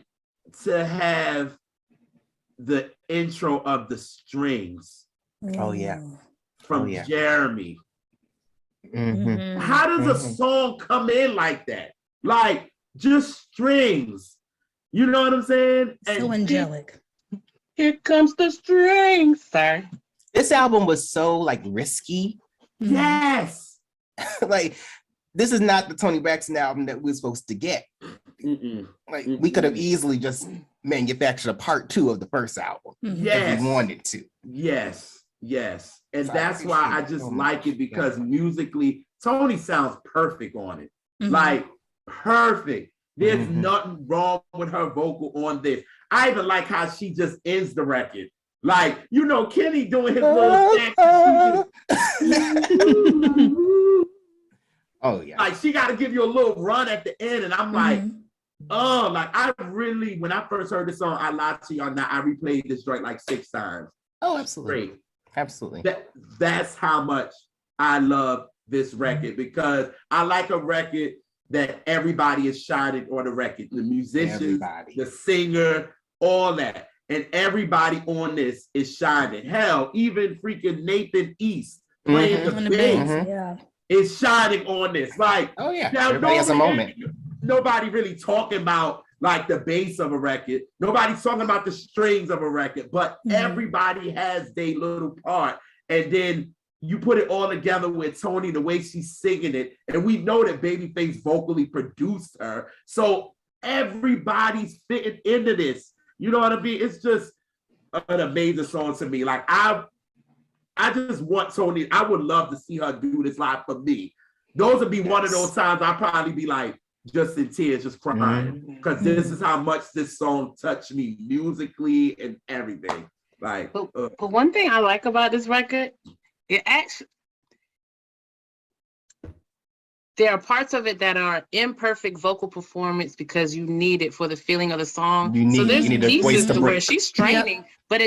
to have the intro of the strings. Oh yeah. From Jeremy. Mm-hmm. How does a song come in like that? Like just strings. You know what I'm saying? So angelic. Here comes the strings, sir. This album was so like risky. Yes. Like this is not the Toni Braxton album that we're supposed to get. Like we could have easily just manufactured a part 2 of the first album if we wanted to. Yes. And so that's why I just like it because musically, Toni sounds perfect on it. Like perfect. There's nothing wrong with her vocal on this. I even like how she just ends the record. Like, Kenny doing his little action. Oh yeah. Like she got to give you a little run at the end, and I'm like, oh, like I really, when I first heard the song, I lied to y'all. Now I replayed this joint like 6 times. Oh, absolutely. Great. Absolutely. That's how much I love this record because I like a record that everybody is shining on the record. The musicians, the singer, all that. And everybody on this is shining. Hell, even freaking Nathan East playing the bass is shining on this. Like, oh yeah, now, everybody has a moment. Nobody really talking about like the bass of a record. Nobody's talking about the strings of a record, but everybody has their little part. And then you put it all together with Toni, the way she's singing it. And we know that Babyface vocally produced her. So everybody's fitting into this. You know what I mean? It's just an amazing song to me. Like I just want Toni. I would love to see her do this live for me. Those would be one of those times I'd probably be like, just in tears, just crying. Because this is how much this song touched me musically and everything. Like, but one thing I like about this record, there are parts of it that are imperfect vocal performance because you need it for the feeling of the song. So there's you need a voice pieces to to where break. she's straining, but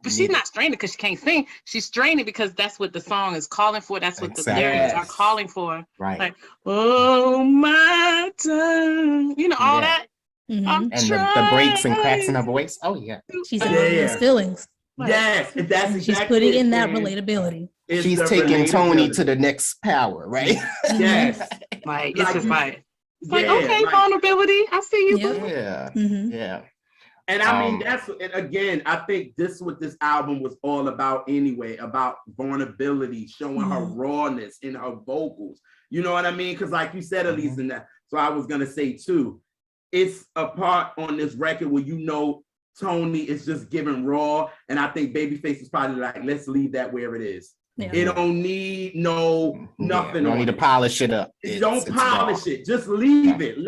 she's not straining because she can't sing. She's straining because that's what the song is calling for. That's what the lyrics are calling for. Right. Like, oh my time, all that. Mhm. And the breaks and cracks in her voice. Oh yeah. She's in those feelings. Yes, that's exactly She's putting in that man. relatability. She's taking Toni to the next power, right? Yes. Like it's just like, yeah, okay, vulnerability. I see you. Yeah. Yeah. And I mean, and again, I think this is what this album was all about anyway, about vulnerability, showing her rawness in her vocals. You know what I mean? Because like you said, Elise, in that, so I was gonna say too, it's a part on this record where Toni is just giving raw, and I think Babyface is probably like, let's leave that where it is. Yeah. It don't need nothing. Don't need to polish it up. Don't polish it. Just leave it.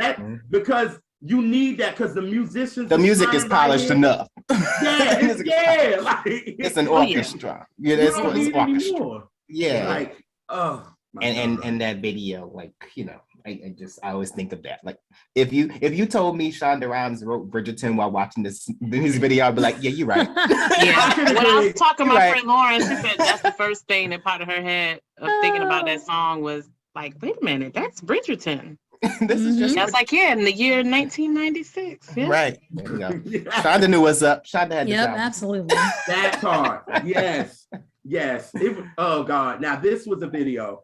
Because you need that, because the musicians. The music is polished enough. Yeah, it's an orchestra. Yeah, it's orchestra. Yeah, like and that video, like I always think of that. Like if you told me Shonda Rhimes wrote Bridgerton while watching this video, I'd be like, yeah, you're right. Yeah. When I was talking to my friend Lauren, she said that's the first thing that popped in her head of thinking about that song was like, wait a minute, that's Bridgerton. This is just. I was like, yeah, in the year 1996. Yeah. Right. There we go. Shonda knew what's up. Shonda had the job. Absolutely. That part. Yes. Oh God. Now this was a video.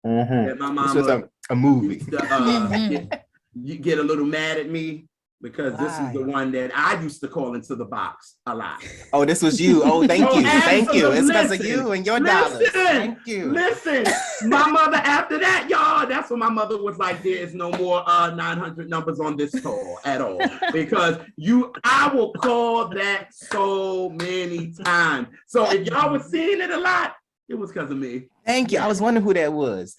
That my mama, this was a movie. You get a little mad at me because this is the one that I used to call into the box a lot. Oh, this was you. Oh, thank you. Thank you. It's because of you and your dollars. Thank you. Listen, my mother, after that, y'all, that's when my mother was like, there is no more 900 numbers on this call at all. Because I will call that so many times. So if y'all was seeing it a lot, it was because of me. Thank you. I was wondering who that was.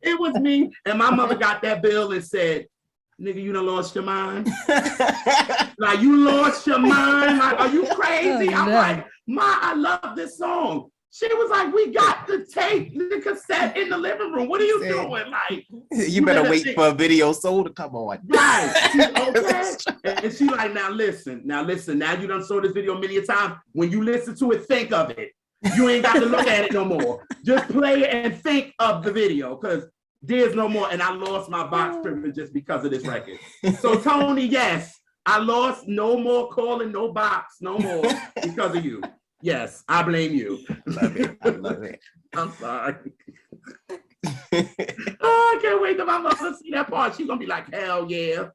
It was me. And my mother got that bill and said, nigga, you done lost your mind? Like, you lost your mind? Like, are you crazy? I'm like, Ma, I love this song. She was like, we got the tape, the cassette in the living room. What are you doing? Like, you better wait for a video soul to come on. Right. Okay. And she like, now listen. Now you done saw this video many a times. When you listen to it, think of it. You ain't got to look at it no more. Just play it and think of the video, because there's no more. And I lost my box privilege just because of this record. So Toni, yes, I lost no more calling, no box, no more because of you. Yes, I blame you. Love it. I love it. I'm sorry. Oh, I can't wait till my mother see that part. She's gonna be like, hell yeah.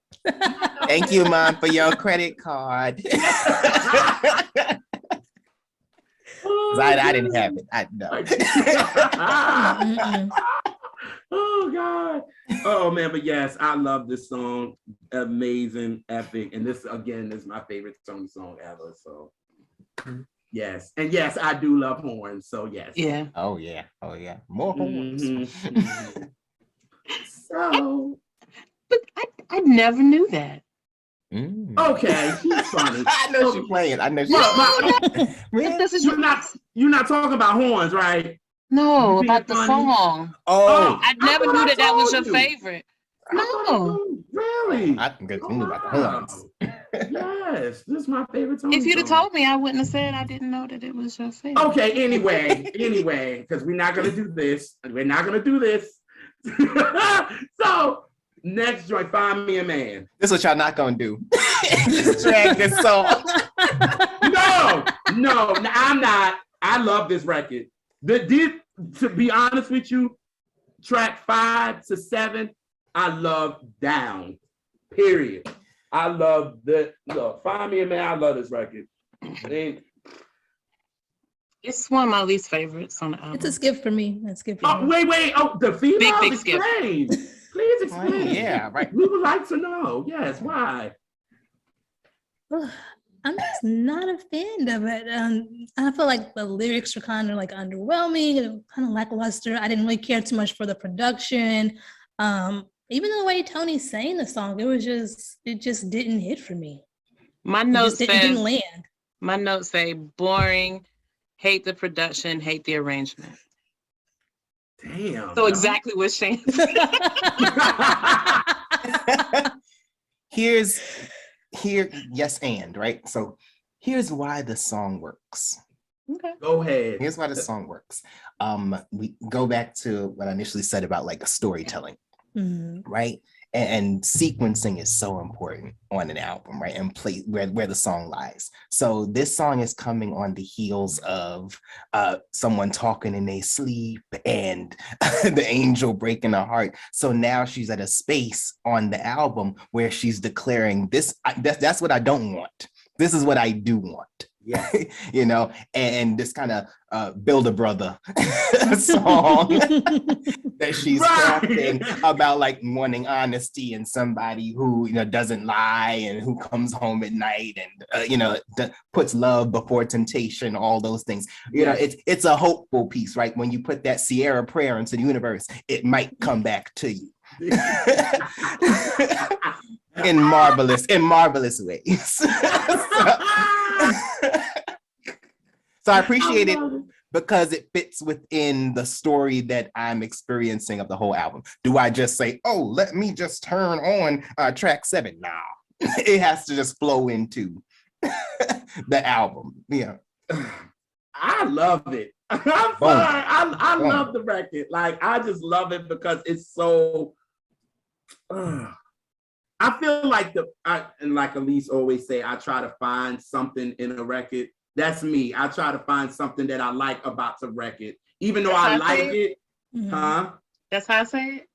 Thank you, Mom, for your credit card. I didn't have it. I know. Oh God. Oh man, but yes, I love this song. Amazing, epic. And this again is my favorite Toni song ever. So yes. And yes, I do love horns. So yes. Yeah. Oh yeah. More horns. So but I never knew that. Okay, she's funny. I know she's playing. I know she's You're not talking about horns, right? No, about the song. Oh, I never knew that was your favorite. No. Really? I think I knew about the horns. Yes, this is my favorite song. If you'd have told me, I wouldn't have said I didn't know that it was your favorite. Okay, anyway, because we're not gonna do this. So next joint, Find Me a Man. This is what y'all not gonna do. Just drag this song. No, I'm not. I love this record. To be honest with you, track 5 to 7, I love down. Period. I love Find Me a Man. I love this record. It's one of my least favorites on the album. It's a skip for me. Wait. Oh, the female. Big skip. Please explain. Yeah, right. We would like to know. Yes, why? I'm just not a fan of it. I feel like the lyrics are kind of like underwhelming and kind of lackluster. I didn't really care too much for the production. Even the way Toni sang the song, it just didn't hit for me. My notes it didn't land. My notes say boring, hate the production, hate the arrangement. Damn. So exactly what Shan yes, and right. So here's why the song works. Okay. Go ahead. Here's why the song works. We go back to what I initially said about like a storytelling, right? And sequencing is so important on an album, right? And play where the song lies. So this song is coming on the heels of someone talking in their sleep and the angel breaking her heart. So now she's at a space on the album where she's declaring this. That's what I don't want. This is what I do want. Yeah. You know, and this kind of Build a Brother song that she's talking about, like wanting honesty and somebody who, you know, doesn't lie and who comes home at night and, you know, puts love before temptation, all those things. You know, it's a hopeful piece, right? When you put that Sierra prayer into the universe, it might come back to you. in marvelous ways. So I appreciate it because it fits within the story that I'm experiencing of the whole album. Do I just say, oh, let me just turn on track 7? Nah, it has to just flow into the album. Yeah. I love it. I'm sorry. I love the record. Like, I just love it because it's so I feel like and like Elise always say, I try to find something in a record. That's me. I try to find something that I like about the record, even though I like it. Huh? That's how I say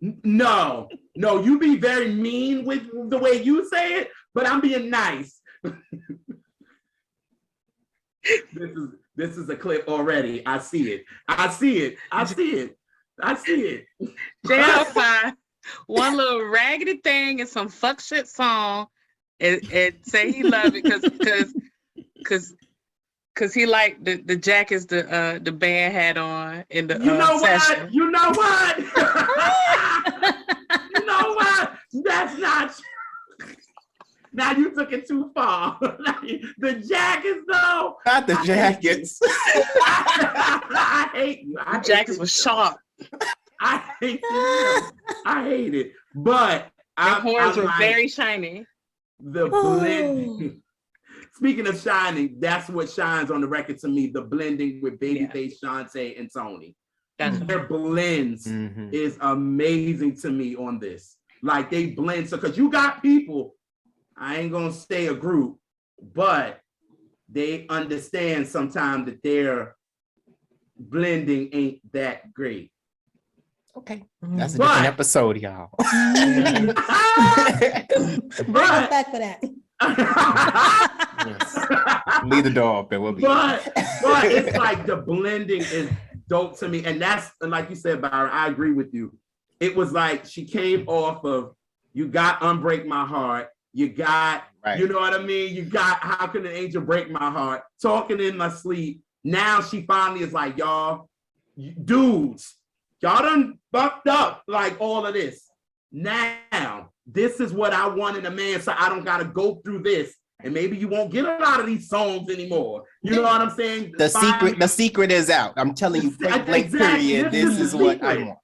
it? No, you be very mean with the way you say it, but I'm being nice. This is a clip already. I see it. JL5, one little raggedy thing and some fuck shit song, and say he love it because he like the jackets the band had on in the session. You know what? You know what? That's not true. Now you took it too far. The jackets, though. Not the jackets. I hate you. The jackets were sharp. I hate it. I hate it. But the horns were very shiny. The blending. Speaking of shining, that's what shines on the record to me. The blending with Babyface, Shantae, and Toni. Their blends is amazing to me on this. Like, they blend. So, because you got people, I ain't gonna say a group, but they understand sometimes that their blending ain't that great. Okay, that's a different episode, y'all. Bring us back for that. Yes. Leave the door open. We'll be. But it's like the blending is dope to me, and that's like you said, Byron. I agree with you. It was like she came off of You Got Unbreak My Heart. You got, you know what I mean? You got How Can an Angel Break My Heart? Talking in My Sleep. Now she finally is like, y'all, dudes, y'all done fucked up like all of this. Now, this is what I want in a man, so I don't got to go through this. And maybe you won't get a lot of these songs anymore. You know what I'm saying? The secret is out. I'm telling you, point period. This is what I want.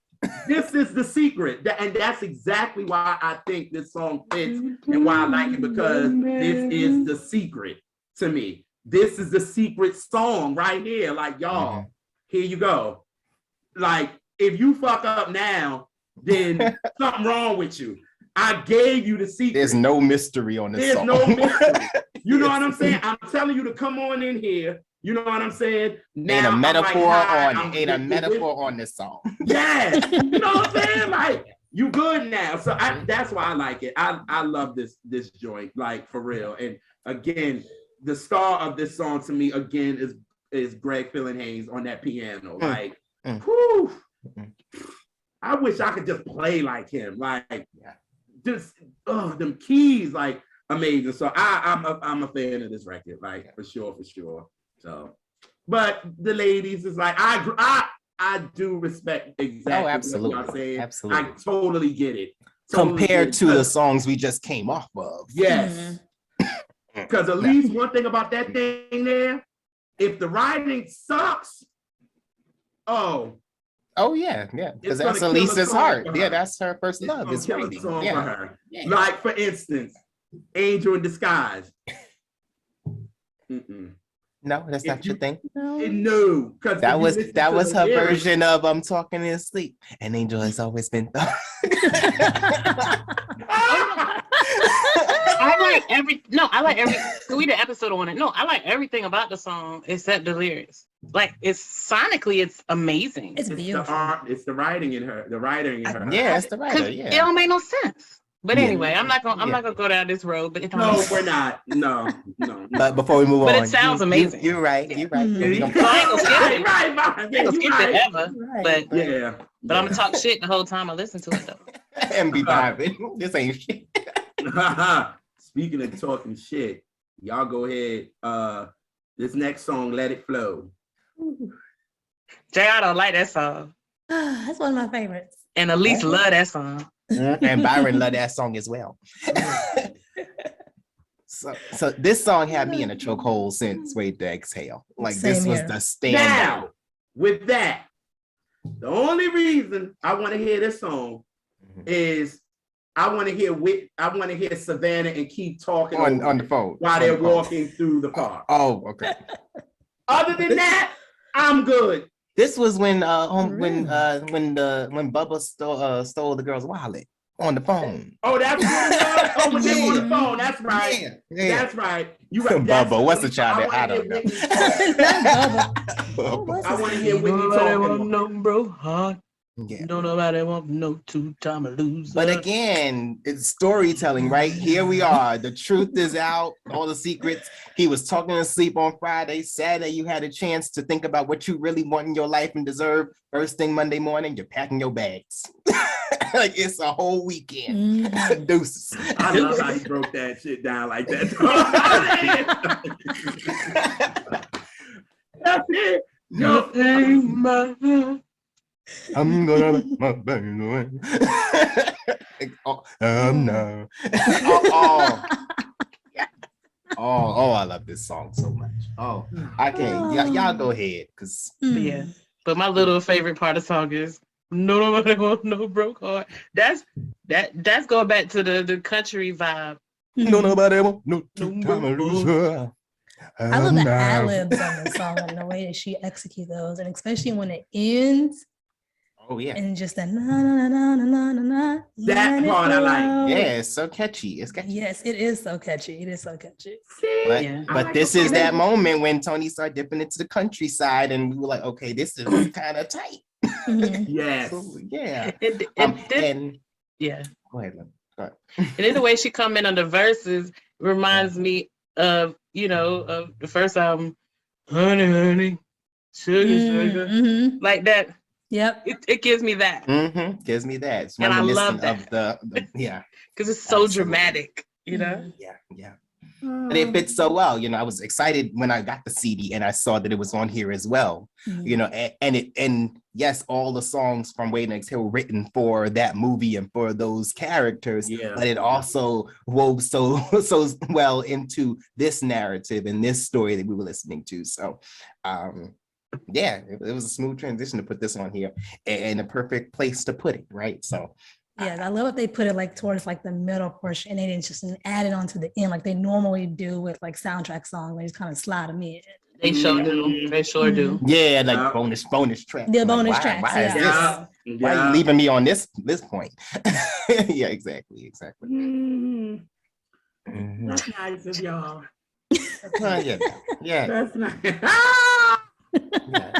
This is the secret. And that's exactly why I think this song fits and why I like it, because this is the secret to me. This is the secret song right here. Like, y'all, here you go. Like, if you fuck up now, then something wrong with you. I gave you the secret. There's no mystery on this song. There's no mystery. You know what I'm saying? I'm telling you to come on in here. You know what I'm saying? Now, ain't a metaphor on this song. Yeah. You know what I'm saying? Like, you good now. So that's why I like it. I love this joint, like, for real. And again, the star of this song to me, again, is Greg Phillinghayes on that piano. Like, whew. I wish I could just play like him. Like, just them keys, like, amazing. So I'm a fan of this record, like, for sure. So, but the ladies is like, I do respect exactly what y'all saying. Absolutely. I totally get it. Compared to the songs we just came off of. Yes. Because at least one thing about that thing there, if the writing sucks, Oh yeah, yeah. Because It's that's gonna kill a Elisa's song heart. for Yeah, her. that's her first love. It's Is gonna kill a writing. song for Yeah. her. Yeah. Like for instance, Angel in Disguise. Mm-mm. No, that's not your thing. No, because That was her version of I'm talking in sleep. An angel has always been thought. I like every we did an episode on it. No, I like everything about the song except the lyrics. Like it's sonically, it's amazing. It's It's the beautiful. art, it's the writing in her, the writing in her. Yeah, it's the writer. It Yeah. don't make no sense. But Yeah. anyway, I'm not gonna go down this road. But it don't No, make we're not. No. But before we move But on, it sounds amazing. You're right. You're right. Mhm. But we gonna- So I ain't gonna skip it. Right, I ain't gonna skip it ever. Right. But Yeah. I'm gonna talk shit the whole time I listen to it though. and be vibing. This ain't shit. Speaking of talking shit, y'all go ahead. This next song, Let It Flow. Jay, I don't like that song. That's one of my favorites. And Elise love that song. And Byron loved that song as well. So this song had me in a chokehold since Wait to Exhale. Like this Same was here. the standout. Now, with that, the only reason I want to hear this song is I want to hear Savannah and Keith talking On the phone. while On they're the phone. walking through the park. Oh, okay. Other than that, I'm good. This was when Really? when Bubba stole the girl's wallet on the phone. Oh, that's what it was. Oh, when they were on the Yeah. phone. That's right. Yeah. That's right. You right. That's- Bubba, what's the child that I wanna don't know. hear Whitney talk. Bubba. I want to hear Whitney Nobody want talking. no broke heart. Yeah. Don't nobody want no two-time loser. But again, it's storytelling, right? Here we are. The truth is out, all the secrets. He was talking to sleep on Friday. Saturday, you had a chance to think about what you really want in your life and deserve. First thing Monday morning, you're packing your bags. Like it's a whole weekend. Mhm. Deuces. I love how he broke that shit down like that. That's it. No, I'm gonna let my baby away. No. Oh, I love this song so much. Oh, I can't. Y'all go ahead, cause Yeah. But my little favorite part of the song is nobody want no broke heart. That's going back to the country vibe. no nobody want no two-time loser. I love the No. ad-libs on the song and the way that she executes those, and especially when it ends Oh yeah, and just that na na na na na na na. That let it part I like. flow. yeah, it's so catchy. It's catchy. Yes, it is so catchy. It is so catchy. But, Yeah. I but like this the is song. that moment when Tony started dipping into the countryside, and we were like, okay, this is kind of tight. Mhm. Yes. So, yeah. And And yeah. go ahead, Lynn. Go ahead. And then the way she come in on the verses reminds me of, of the first album, Honey, Honey, Sugar, Sugar. Mhm. Like that. Yep. It gives me that. Mm-hmm. Gives me that. It's And I love reminiscent of the yeah, Because it's so Absolutely. dramatic, Mhm. yeah. And it fits so well. I was excited when I got the CD and I saw that it was on here as well. Mhm. And yes, all the songs from Waiting to Exhale were written for that movie and for those characters. Yeah. But it also wove so well into this narrative and this story that we were listening to. So yeah, it was a smooth transition to put this on here and a perfect place to put it, right? So Yeah, I love if they put it like towards like the middle portion and they didn't just add it onto the end like they normally do with like soundtrack songs. They just kind of slide them in. They sure do. They sure do. yeah, like Yeah. bonus track. The Like, bonus why- tracks, Why is yeah. this? Why are you leaving me on this point? Yeah, exactly. Mm, Mhm. That's nice of y'all. Well, yeah. That's nice. Yeah.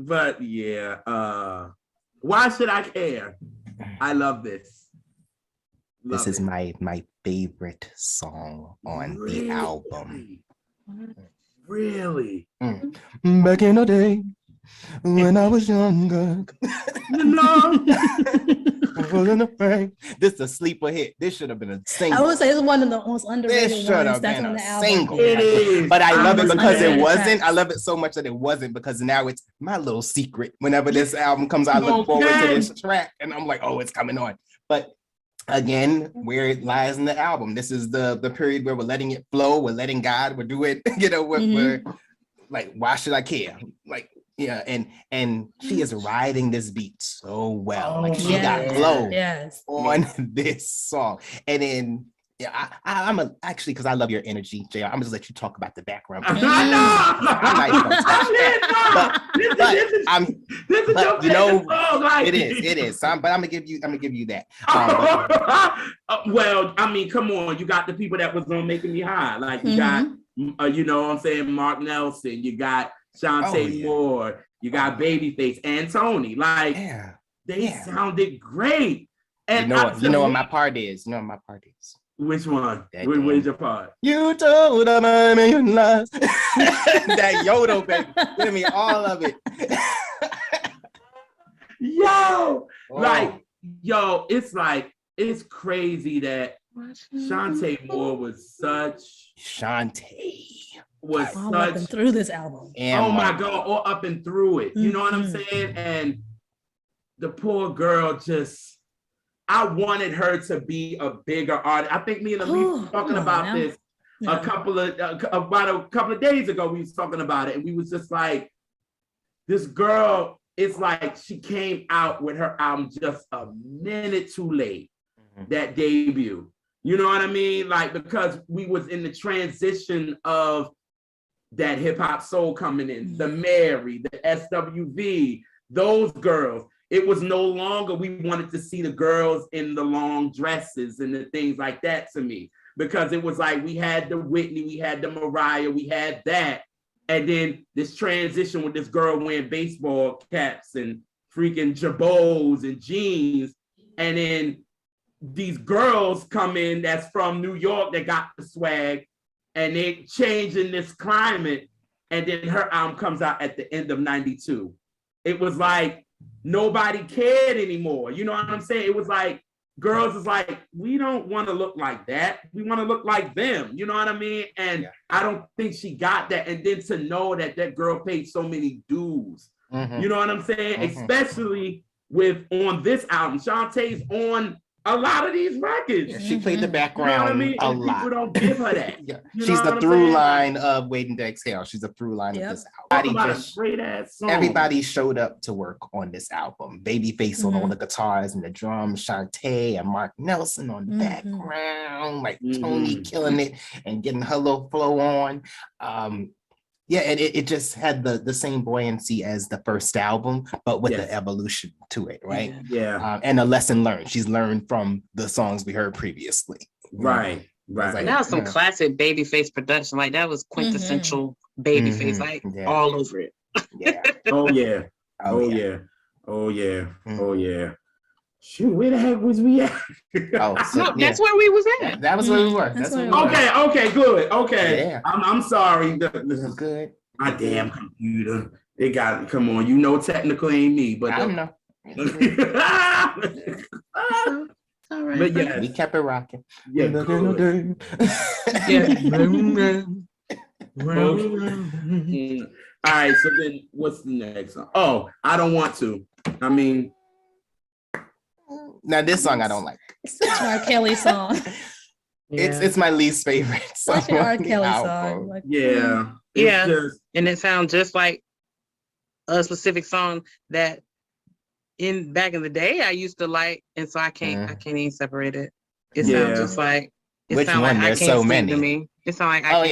But yeah, why should I care? I love this. This Love is it. my favorite song on the album. Really? Back in the day when I was younger. No. This is a sleeper hit. This should have been a single. I would say it's one of the most underrated This should ones have that's been on a the album. single. It is. But I love it It's because it underrated wasn't. tracks. I love it so much that it wasn't, because now it's my little secret. Whenever this album comes out, I look forward to this track and I'm like, oh, it's coming on. But again, where it lies in the album, this is the period where we're letting it flow, we're letting God, we're doing, we're like, why should I care? Like, Yeah, and she is riding this beat so well. Oh Like she my got God. flow Yes. on this song. And then yeah, I'm actually because I love your energy, JR. I'm just let you talk about the background. I know. This is your you know, favorite song, like it is. But I'm gonna give you that. Well, I mean, come on, you got the people that was on Making Me High, like you got, you know what I'm saying, Mark Nelson, you got Shantae Moore, you got Babyface and Toni, like they sounded great. And you know what my part is. You know what my part is. Which one? Where's your part? You told them I'm in love. That yodel, baby. Give me all of it. It's crazy that Shantae Moore was such all up and through this album. Oh my God, all up and through it. You know what I'm saying? And the poor girl I wanted her to be a bigger artist. I think me and Elise were talking about this a couple of days ago. We was talking about it, and we was just like, this girl, it's like she came out with her album just a minute too late, that debut. You know what I mean? Like, because we was in the transition of that hip hop soul coming in, the Mary, the SWV, those girls. It was no longer, we wanted to see the girls in the long dresses and the things like that to me, because it was like, we had the Whitney, we had the Mariah, we had that. And then this transition with this girl wearing baseball caps and freaking jabots and jeans. And then these girls come in that's from New York that got the swag, and they changing this climate. And then her album comes out at the end of 92. It was like, nobody cared anymore. You know what I'm saying? It was like, girls is like, we don't want to look like that. We want to look like them. You know what I mean? And I don't think she got that. And then to know that that girl paid so many dues. You know what I'm saying? Especially on this album. Shantae's on a lot of these records. Yeah, she played the background a lot. People don't give her that. She's the through line of Waiting to Exhale. She's a through line of this album. Everybody showed up to work on this album. Babyface on all the guitars and the drums, Shantae and Mark Nelson on the background, like Toni killing it and getting her little flow on. Yeah, and it just had the same buoyancy as the first album, but with the evolution to it, right? And a lesson learned. She's learned from the songs we heard previously. Right. Like, and that was some classic Babyface production. Like, that was quintessential Babyface, like all over it. Oh yeah. Shoot, where the heck was we at? That's where we was at. That was where we were. Okay, good. Okay. Yeah. I'm sorry. This is good. My damn computer. It got, come on, you know technical ain't me, but I don't know. All right. But yeah, we kept it rocking. Yeah. All right, so then what's the next song? Oh, I Don't Want To. I mean, now this song I don't like. It's such an R. Kelly song. It's my least favorite song. Such an R. Kelly song. Like, and it sounds just like a specific song that back in the day I used to like, and so I can't even separate it. It sounds just like which one? Like There's so many. To me. It sounds like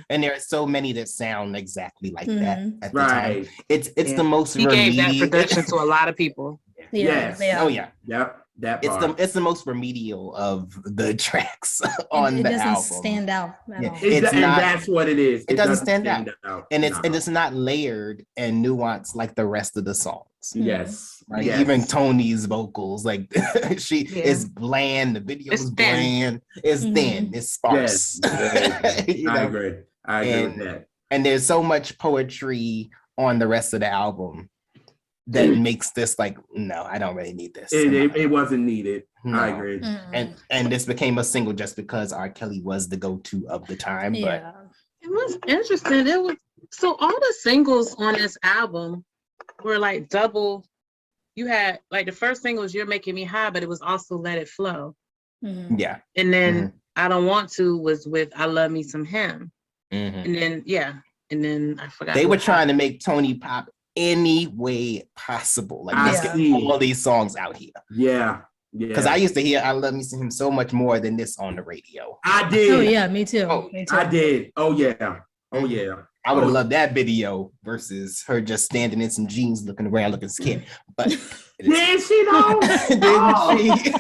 there are so many that sound exactly like that at the right. time. It's the most. He gave that production to a lot of people. Yes. Oh yeah. Yep. That part. It's the most remedial of the tracks on the album. It doesn't stand out at all. And that's what it is. It doesn't stand out. And it's not layered and nuanced like the rest of the songs. Yes. Right. Yes. Even Toni's vocals, like she is bland. The video is bland. It's thin. It's sparse. Yes. I agree with that. And there's so much poetry on the rest of the album that makes this like, no, I don't really need this. It wasn't needed. No. I agree. And this became a single just because R. Kelly was the go-to of the time. But it was interesting. So all the singles on this album were like double. You had like the first single was You're Making Me High, but it was also Let It Flow. Yeah. And then I Don't Want To was with I Love Me Some Him. And then and then I forgot. They were trying to make Toni pop any way possible. Like, I let's get see. all these songs out here. Yeah. Because I used to hear I Love Me Some Him so much more than this on the radio. I did. Oh yeah, me too. Oh, Me too. I did. Oh yeah. Oh yeah. I would have loved that video versus her just standing in some jeans, looking around, looking scared. But did she though? didn't she?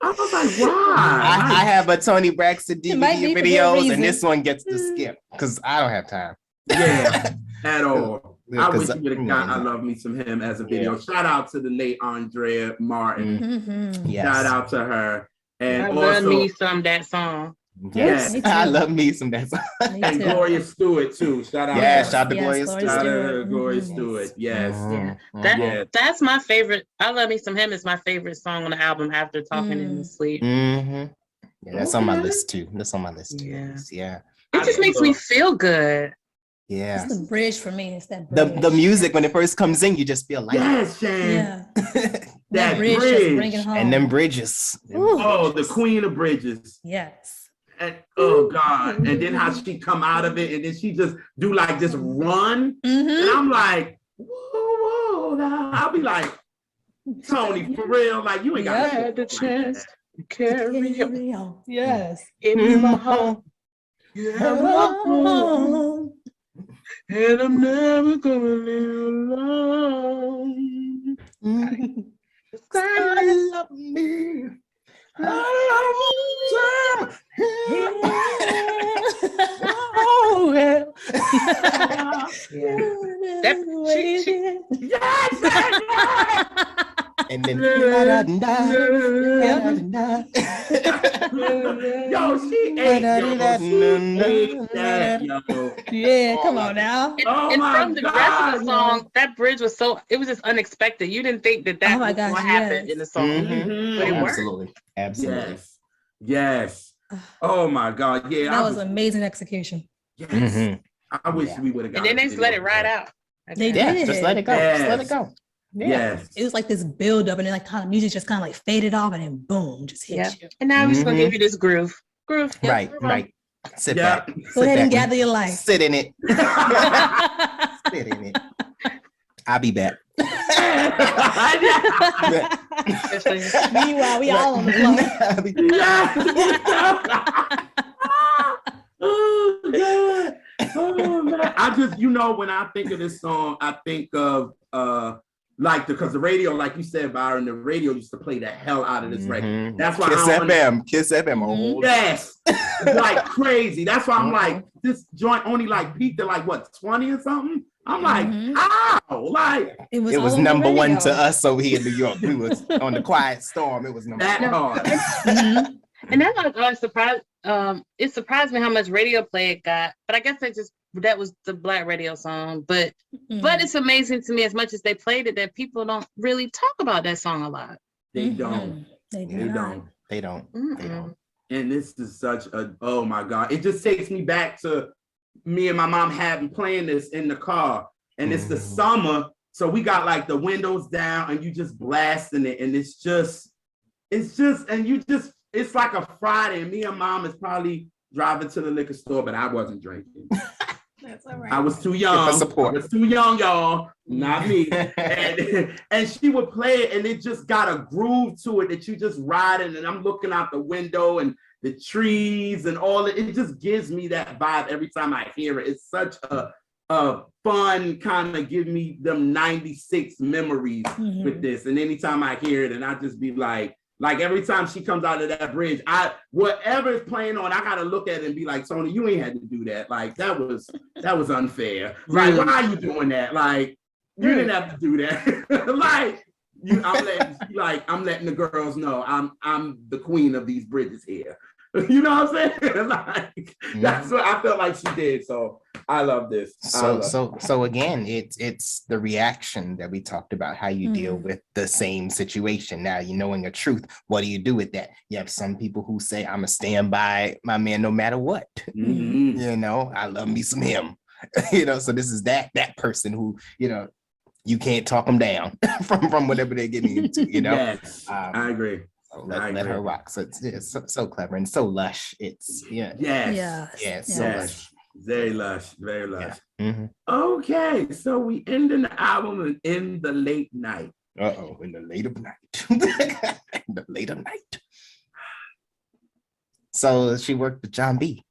I was like, why? I have a Toni Braxton DVD for good videos, reason. and this one gets to skip because I don't have time. Yeah, at all. I wish you would have got I Mhm. Love Me Some Him as a video. Shout out to the late Andrea Martin. Mhm. Yes. Shout out to her. And I also, love me some that song. Yes, Me too. I love me some that song. Me and too. Gloria Stewart too. Shout out. Yeah, to shout out to Yes, Gloria Gloria Stewart. Shout out to Stewart. Gloria Mhm. Stewart. Yes. Mhm. That Yeah. that's my favorite. I Love Me Some Him is my favorite song on the album after Talking in the Sleep. Mhm. Yeah, that's on my Okay. list too. That's on my list too. Yeah. Yeah. It just makes me feel good. Yeah. It's the bridge for me. It's that The bridge. music when it first comes in, you just feel like Yes, Shan. Yeah. That That bridge bridge. just bring it home. and them bridges. Ooh. Oh, the Queen of Bridges. Yes. And, oh God. And then how she come out of it and then she just do like this run. And Mm-hmm. I'm like, whoa, whoa. I'll be like, Tony, for real, like you ain't got I had the chance to carry on Yes. in my heart. Yeah, Oh. and I'm never gonna live alone. I love me. I love Oh, well. That And then Yo, she ate that, yo. Yeah, come on now. Oh and my from the rest of God, the song, that bridge was it was just unexpected. You didn't think that Oh my was gosh, what happened yes. in the song. Mhm. But it worked. Absolutely. Absolutely. Yes. Yes. Oh my God. Yeah. That was amazing execution. Yes. Mhm. I wish Yeah. we would have And got then they just let it ride out. They Yeah, did. just let it go. Just let it go. Yeah. Yes. It was like this build up and then like kind of music just kind of like faded off and then boom, just hit Yeah. you. And now I'm just gonna Mhm. give you this groove. Groove. Yep. Right, right. Sit Yeah. back. Go Sit ahead and back gather your life. Sit in it. Sit in it. I'll be back. Meanwhile, we all on the floor. I'll be- Oh God. Oh man. I just, when I think of this song, I think of because the radio, like you said, Byron, the radio used to play the hell out of this record. Mhm. That's why Kiss I don't FM. Kiss FM. Oh, Yes, like crazy. That's why I'm Mhm. like, this joint only like peaked at like what 20 or something. I'm like, Mhm. how? Like It was all on the number one radio. to us over here in New York. We was on the Quiet Storm. It was number that one. hard. Mhm. And that was surprised. It surprised me how much radio play it got. But I guess that was the Black radio song. But it's amazing to me as much as they played it that people don't really talk about that song a lot. They Mhm. don't. They They don't. don't. They don't. They Mm-mm. don't. And this is such a, oh my God. It just takes me back to me and my mom having playing this in the car. And it's the Mhm. summer. So we got like the windows down and you just blasting it. And it's like a Friday. And me and mom is probably driving to the liquor store, but I wasn't drinking. That's all right. I was too young. For support. I was too young, y'all. Not me. and she would play it, and it just got a groove to it that you just riding. And I'm looking out the window and the trees and all it. It just gives me that vibe every time I hear it. It's such a fun kind of give me them 96 memories Mhm. with this. And anytime I hear it, and I just be like every time she comes out of that bridge, whatever is playing on, I gotta look at it and be like, Tony, you ain't had to do that. Like that was unfair. Like, why are you doing that? Like, you didn't have to do that. I'm letting the girls know I'm the queen of these bridges here. You know what I'm saying? Like that's what I felt like she did. So I love this. So again, it's the reaction that we talked about, how you deal with the same situation. Now, you knowing a truth, what do you do with that? You have some people who say, I'm gonna stand by my man no matter what. Mhm. You know, I love me some him. So this is that person who, you can't talk them down from whatever they're getting into, Yes, I agree. So let her rock. So it's so clever and so lush. It's Yes. Yes. it's so lush. Very lush, very lush. Yeah. Mhm. Okay, so we ending the album in the late night. In the late of night. In the late of night. So she worked with John B.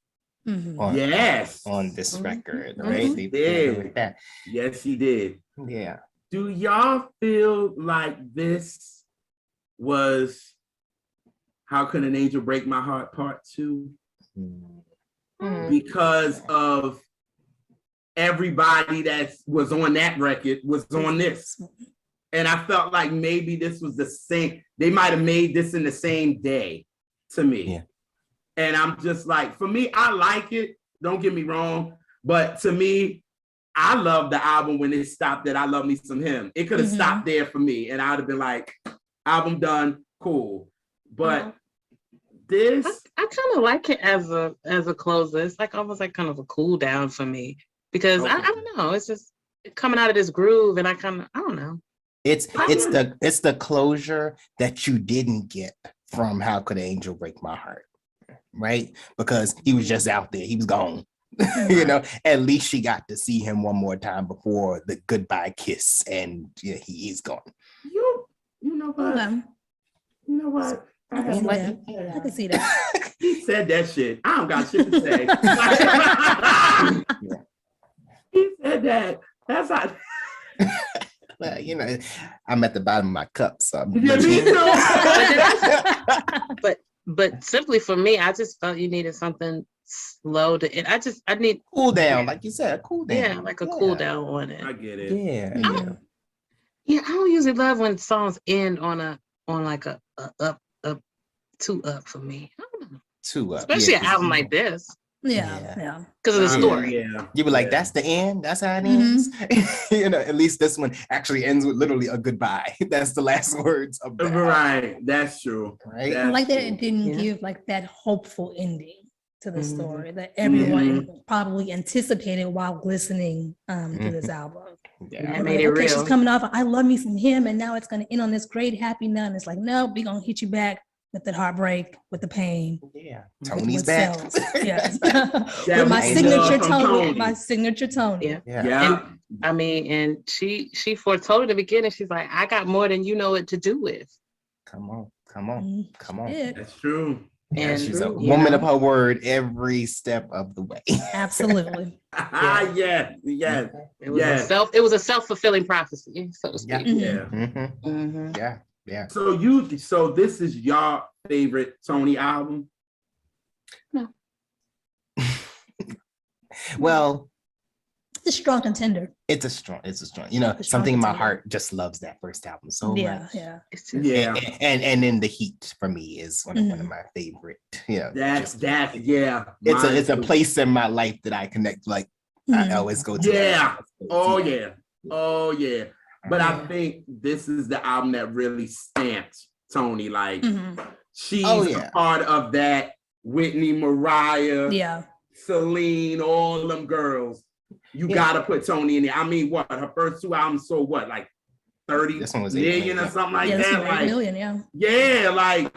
On, Yes. on this record, Mhm. right? She They did. with that. Yes, she did. Yeah. Do y'all feel like this was How Could an Angel Break My Heart Part 2? Because of everybody that was on that record was on this. And I felt like maybe this was the same. They might have made this in the same day to me. Yeah. And I'm just like, for me, I like it. Don't get me wrong. But to me, I love the album when it stopped at I Love Me Some Him. It could have stopped there for me. And I would have been like, album done, cool. But this... I kind of like it as a closer. It's like almost like kind of a cool down for me. Because I don't know. It's just coming out of this groove and I don't know. It's the closure that you didn't get from How Could an Angel Break My Heart, right? Because he was just out there, he was gone. You know, at least she got to see him one more time before the goodbye kiss, and yeah, he is gone. You know what? Okay. You know what? I can see that. He said that shit. I don't got shit to say. He said that. That's how. Well, you know, I'm at the bottom of my cup, so I'm Yeah, me too. But simply for me, I just felt you needed something slow to it. I need cool down, like you said, cool down. Yeah, like a cool down on it. I get it. Yeah. Yeah, I don't usually love when songs end on like a up two up for me. I don't know. Two up. Especially an album like this. Yeah. Because of the story. Yeah. You were like, that's the end. That's how it ends. You know, at least this one actually ends with literally a goodbye. That's the last words of that. Right. That's true. Right. I like that it didn't give like that hopeful ending to the story that everyone probably anticipated while listening to this album. Yeah. That made it real. She's coming off, I love me some him, and now it's going to end on this great happy note. And it's like, no, we're going to hit you back with the heartbreak, with the pain. Yeah. with Tony's what back. sells. Yes. Yeah, With my we signature love tone. My signature tone. Yeah. Yeah. And, I mean, and she foretold at the beginning, she's like, I got more than you know what to do with. Come on. Yeah, That's true. And she's a you woman know, of her word every step of the way. absolutely. Yes. It was a self-fulfilling prophecy, so to speak. Yeah. Mhm. Yeah. So this is your favorite Toni album? No. Well, It's a strong contender. it's a strong, you know, A strong something in my contender. heart just loves that first album so much. Yeah. It's just, Yeah. And then the heat for me is one of my favorite. Yeah. That's just- yeah. It's a place in my life that I connect, like I always go to. Yeah. Oh yeah. But I think this is the album that really stamped Toni. Like she's a part of that Whitney, Mariah, Yeah. Celine, all them girls. You gotta put Toni in there. I mean, what her first two albums sold what, like 30 This one was million or something like Yeah, this that? is Like, million, yeah. like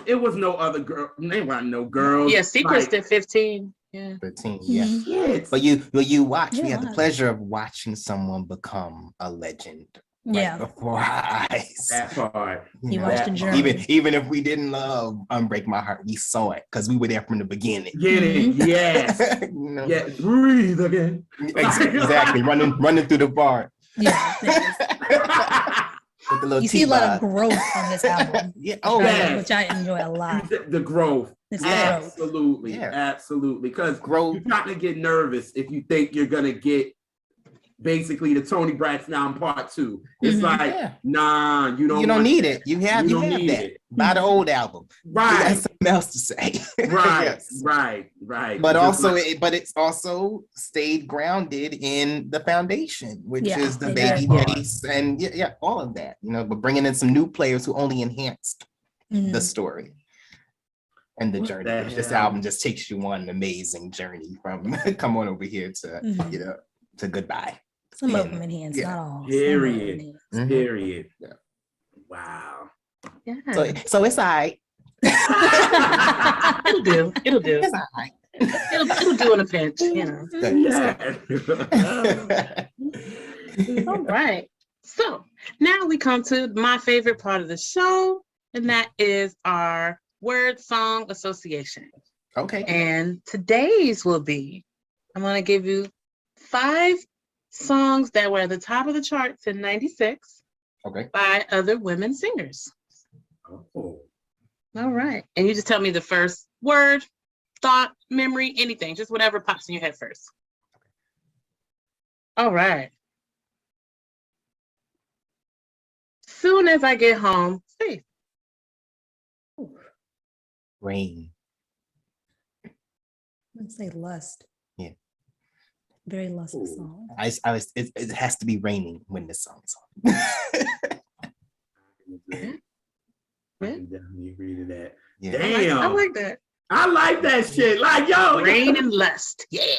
it was no other girl. They weren't no girls. yeah, Secrets like, did 15. Yeah. 13, yeah. shit. But you watch, we Yeah, had the wow. pleasure of watching someone become a legend right Yeah. before our eyes. That part. You know? watched the journey. Even if we didn't love Unbreak My Heart, we saw it because we were there from the beginning. Get it? Yes. You know? Yeah. Breathe again. Exactly. running through the bar. Yeah. With the little You see a lot of T-bar. growth on this album, Yeah. Oh, Yeah. which I enjoy a lot. The growth. It's the growth. Absolutely. Yeah. Absolutely. Because growth. you're not gonna get nervous if you think you're gonna get basically the Toni Braxton album part 2. It's like, Yeah. nah, you don't You don't want need it. You have don't need that. it. Buy the old album. Right. That's something else to say. Right, Yes. right. But Just also, like- but it's also stayed grounded in the foundation, which Yeah, is the it baby does. bass and all of that. You know, but bringing in some new players who only enhanced the story and the What journey. the This hell? album just takes you on an amazing journey from come on over here to Mhm. to goodbye. Some of them enhanced, Yeah. not all. Some of them Period. enhanced. Mhm. Period. Yeah. Wow. Yeah. So it's all right. It'll do. It's all right. It'll do. you in a pinch, you know. Yeah. All right. So now we come to my favorite part of the show, and that is our word song association. Okay. And today's will be, I'm going to give you 5 songs that were at the top of the charts in 96 Okay. by other women singers. Oh. All right. And you just tell me the first word, thought, memory, anything, just whatever pops in your head first. All right. Soon as I get home, Faith. Rain. I'm gonna say Lust. Yeah. Very lustful song. It has to be raining when this song's on. I can definitely agree to that. Yeah. Damn. I like that. I like that shit. Like, yo. Rain and Lust. Yeah.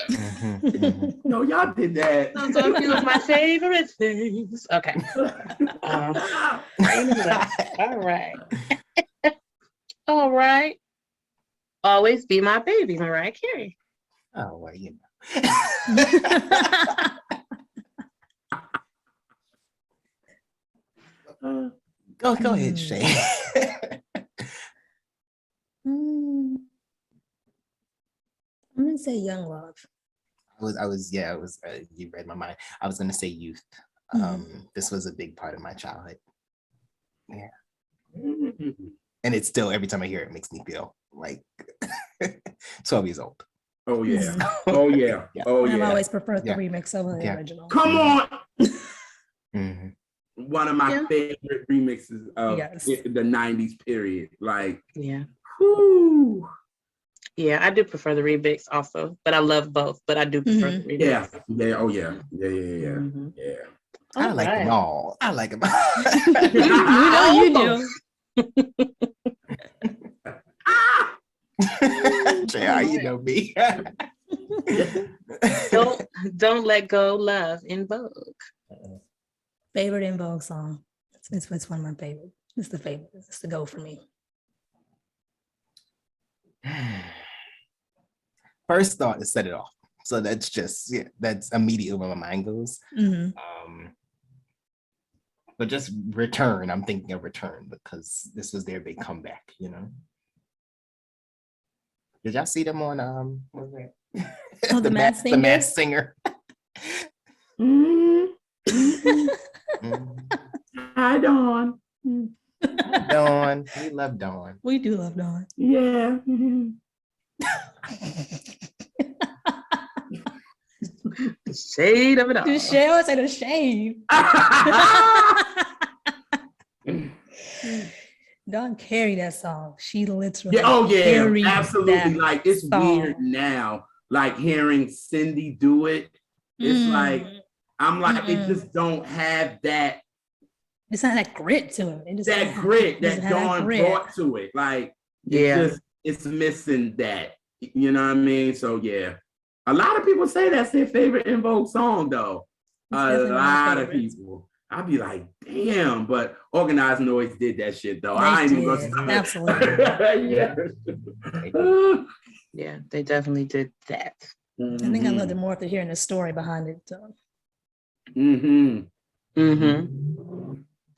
No, y'all did that. Those are a few of my favorite things. Okay. Rain and Lust. All right. All right. Always Be My Baby, Mariah Carey. Oh, well, you know. Go ahead, Shay. I'm gonna say Young Love. You read my mind. I was gonna say Youth. This was a big part of my childhood. Yeah. And it's still, every time I hear it, makes me feel like 12 years old. Oh yeah. Oh yeah. Yeah. Oh I've yeah. always preferred the remix over the original. Come on. Mhm. One of my favorite remixes of the 90s period. Like, yeah. Whew. Yeah, I do prefer the remix also, but I love both, but I do prefer the remix. Yeah. Yeah. Oh yeah. Yeah. Yeah. Mhm. Yeah. I like them all. I like them all. You know you do. JR, you know me. Don't Let Go, Love, In Vogue. Favorite In Vogue song. It's one of my favorite. It's the favorite. It's the go for me. First thought is Set It Off. So that's just, that's immediately where my mind goes. But just Return, I'm thinking of Return because this was their big comeback, you know. Did y'all see them on what was that? Oh, the Masked Singer? The Masked Singer. Hi, Dawn. Dawn. We love Dawn. We do love Dawn. Yeah. The shade of it all. The shade, I say the shade. Dawn carried that song. She literally carried absolutely. that like it's song. weird now, like hearing Cindy do it. It's like I'm like it just don't have that. It's not that grit to it. It just that grit that Dawn brought to it. Like it's missing that. You know what I mean? So yeah, a lot of people say that's their favorite In Vogue song though. A lot of people. I'd be like, damn, but Organized Noise did that shit though. I ain't even gonna stop. Absolutely. Yeah, they definitely did that. I think I loved it more after hearing the story behind it.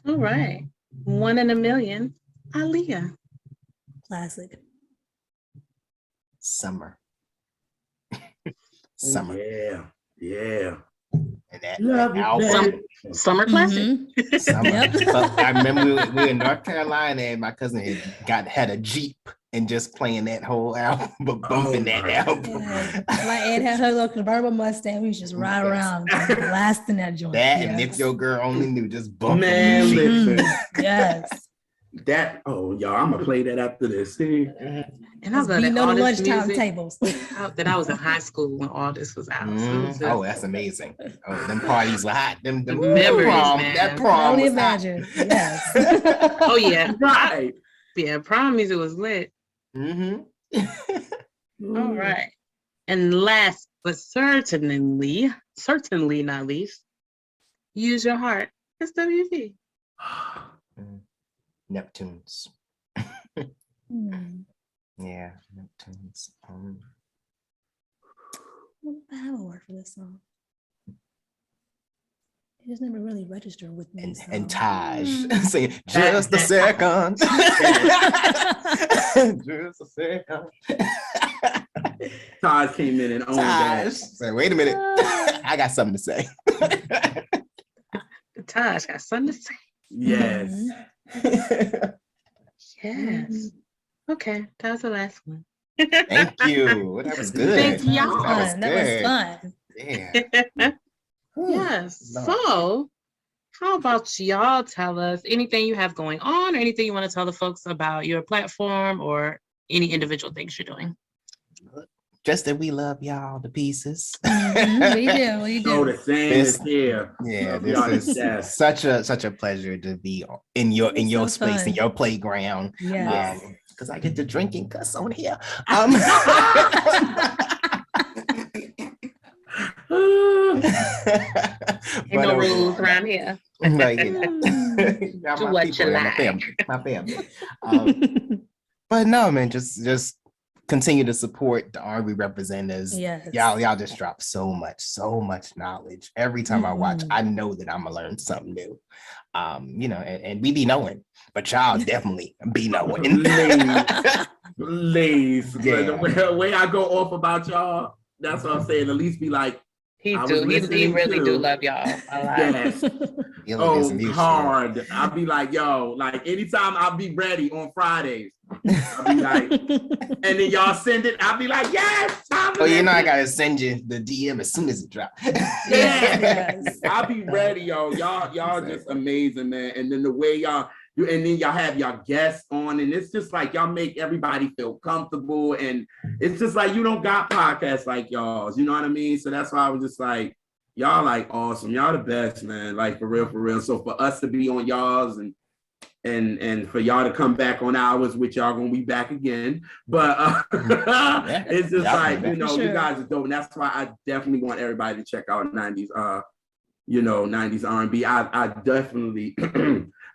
All right. 1 in a Million, Aaliyah. Classic. Summer. Yeah. And that album. Summer classic. Summer. I remember we were in North Carolina and my cousin had a Jeep and just playing that whole album, but bumping that album. Yeah. My aunt had her little convertible Mustang. We just ride around blasting that joint. And If Your Girl Only Knew, just bumping. Man, listen. Yes. That y'all, I'm gonna play that after this. See? And I was beating on the lunchtime tables. That I was in high school when all this was out. Oh, that's amazing. Oh, them parties were hot. Them memories, man. That prom Only was imagine. hot. Yes. Oh yeah. Right. Yeah, prom music was lit. All right. And last but certainly not least, Use Your Heart. SWV. Neptunes. Yeah, Neptunes. don't have a word for this song. It just never really registered with me. And Taj saying just a second. Just a second. Taj came in and owned that. Say, wait a minute. I got something to say. Taj got something to say. Yes. Yes. Okay, that was the last one. Thank you. That was good. Thank y'all. That was fun. Yeah. Yes. Lord. So, how about y'all tell us anything you have going on, or anything you want to tell the folks about your platform, or any individual things you're doing? Just that we love y'all to pieces. We do. Oh, the same is here. Yeah, Love y'all to this is death. such a pleasure to be in your So space, in fun. your playground. Yes. Because I get to drink and cuss on here. Ain't no rules around here. Right, yeah. Y'all Do my what people, you y'all like. my family. But no, man, just continue to support the R&B representatives. Yes. Y'all just drop so much knowledge. Every time I watch, Mhm. I know that I'm gonna learn something new. And we be knowing, but y'all definitely be knowing. Please. Yeah. The way I go off about y'all, that's what I'm saying. At least be like, He I do. was He listening really to- do love y'all a lot. yes. Feeling this Oh, new shit. hard. I'll be like, yo, like anytime I'll be ready on Fridays. I'll be like, and then y'all send it. I'll be like, yes. Oh, you know I gotta send you the DM as soon as it drops. Yes. I'll be ready, yo. Y'all just amazing, man. And then the way y'all do, and then y'all have y'all guests on, and it's just like y'all make everybody feel comfortable. And it's just like you don't got podcasts like y'all's, you know what I mean? So that's why I was just like, y'all like awesome. Y'all the best, man. Like for real. So for us to be on y'all's and for y'all to come back on ours, which y'all gonna be back again. But it's just Y'all like, come you back. know, For you sure. guys are dope. And that's why I definitely want everybody to check out 90s 90s R&B. I definitely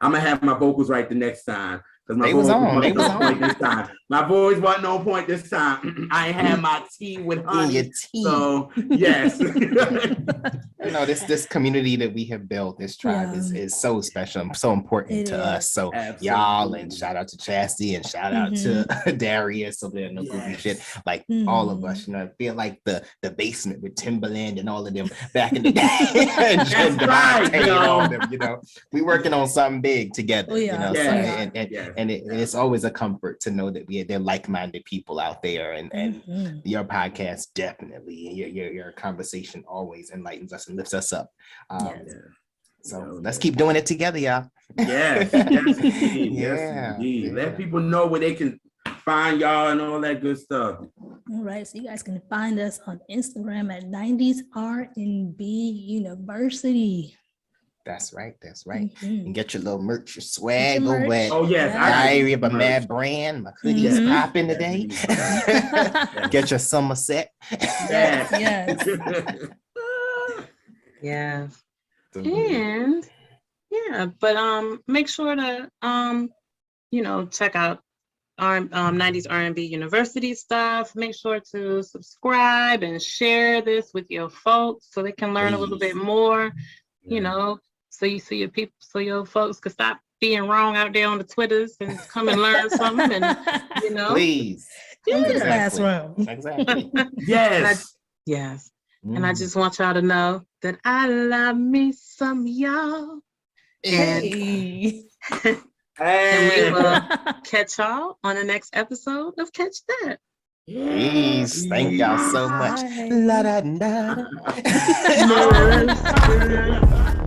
I'm gonna have my vocals right the next time. Because my They was voice on. They wasn't was on point on. this time. My voice wasn't on point this time. I ain't had my tea with In honey. your tea. So yes. You know, this community that we have built, this tribe Yeah. is so special and so important It to is. us. So Absolutely. y'all, and shout out to Chastity and shout out to Darius over there, no goofy Yes. shit. Like all of us, you know, I feel like the basement with Timberland and all of them back in the day. And That's Devontae right, and yo. all of them, you know, we working on something big together. Oh, yeah. You know, Yes. so, Yes. and it's always a comfort to know that they're like-minded people out there, and Mhm. your podcast definitely, your conversation always enlightens us and lifts us up. Yes. So let's keep doing it together, y'all. Yes, indeed. Yeah, Yes, indeed. yeah. Let people know where they can find y'all and all that good stuff. All right, so you guys can find us on Instagram at 90s R&B University. That's right. Mhm. And get your little merch, your swag your over merch. at Oh yes, I Diary of a merch. Mad Brand. My hoodies Mhm. popping today. Get your summer set. Yes, yes. Yes. And yeah, but make sure to check out our 90s R&B University stuff. Make sure to subscribe and share this with your folks so they can learn a little bit more, so you see your people, so your folks can stop being wrong out there on the Twitters and come and learn something, and Please. Come to the Exactly. classroom. Exactly. Yes. Yes. And I just want y'all to know that I love me some y'all. Hey. And we Hey. will catch y'all on the next episode of Catch That. Peace. Thank y'all so much. Bye. La da da. Yes.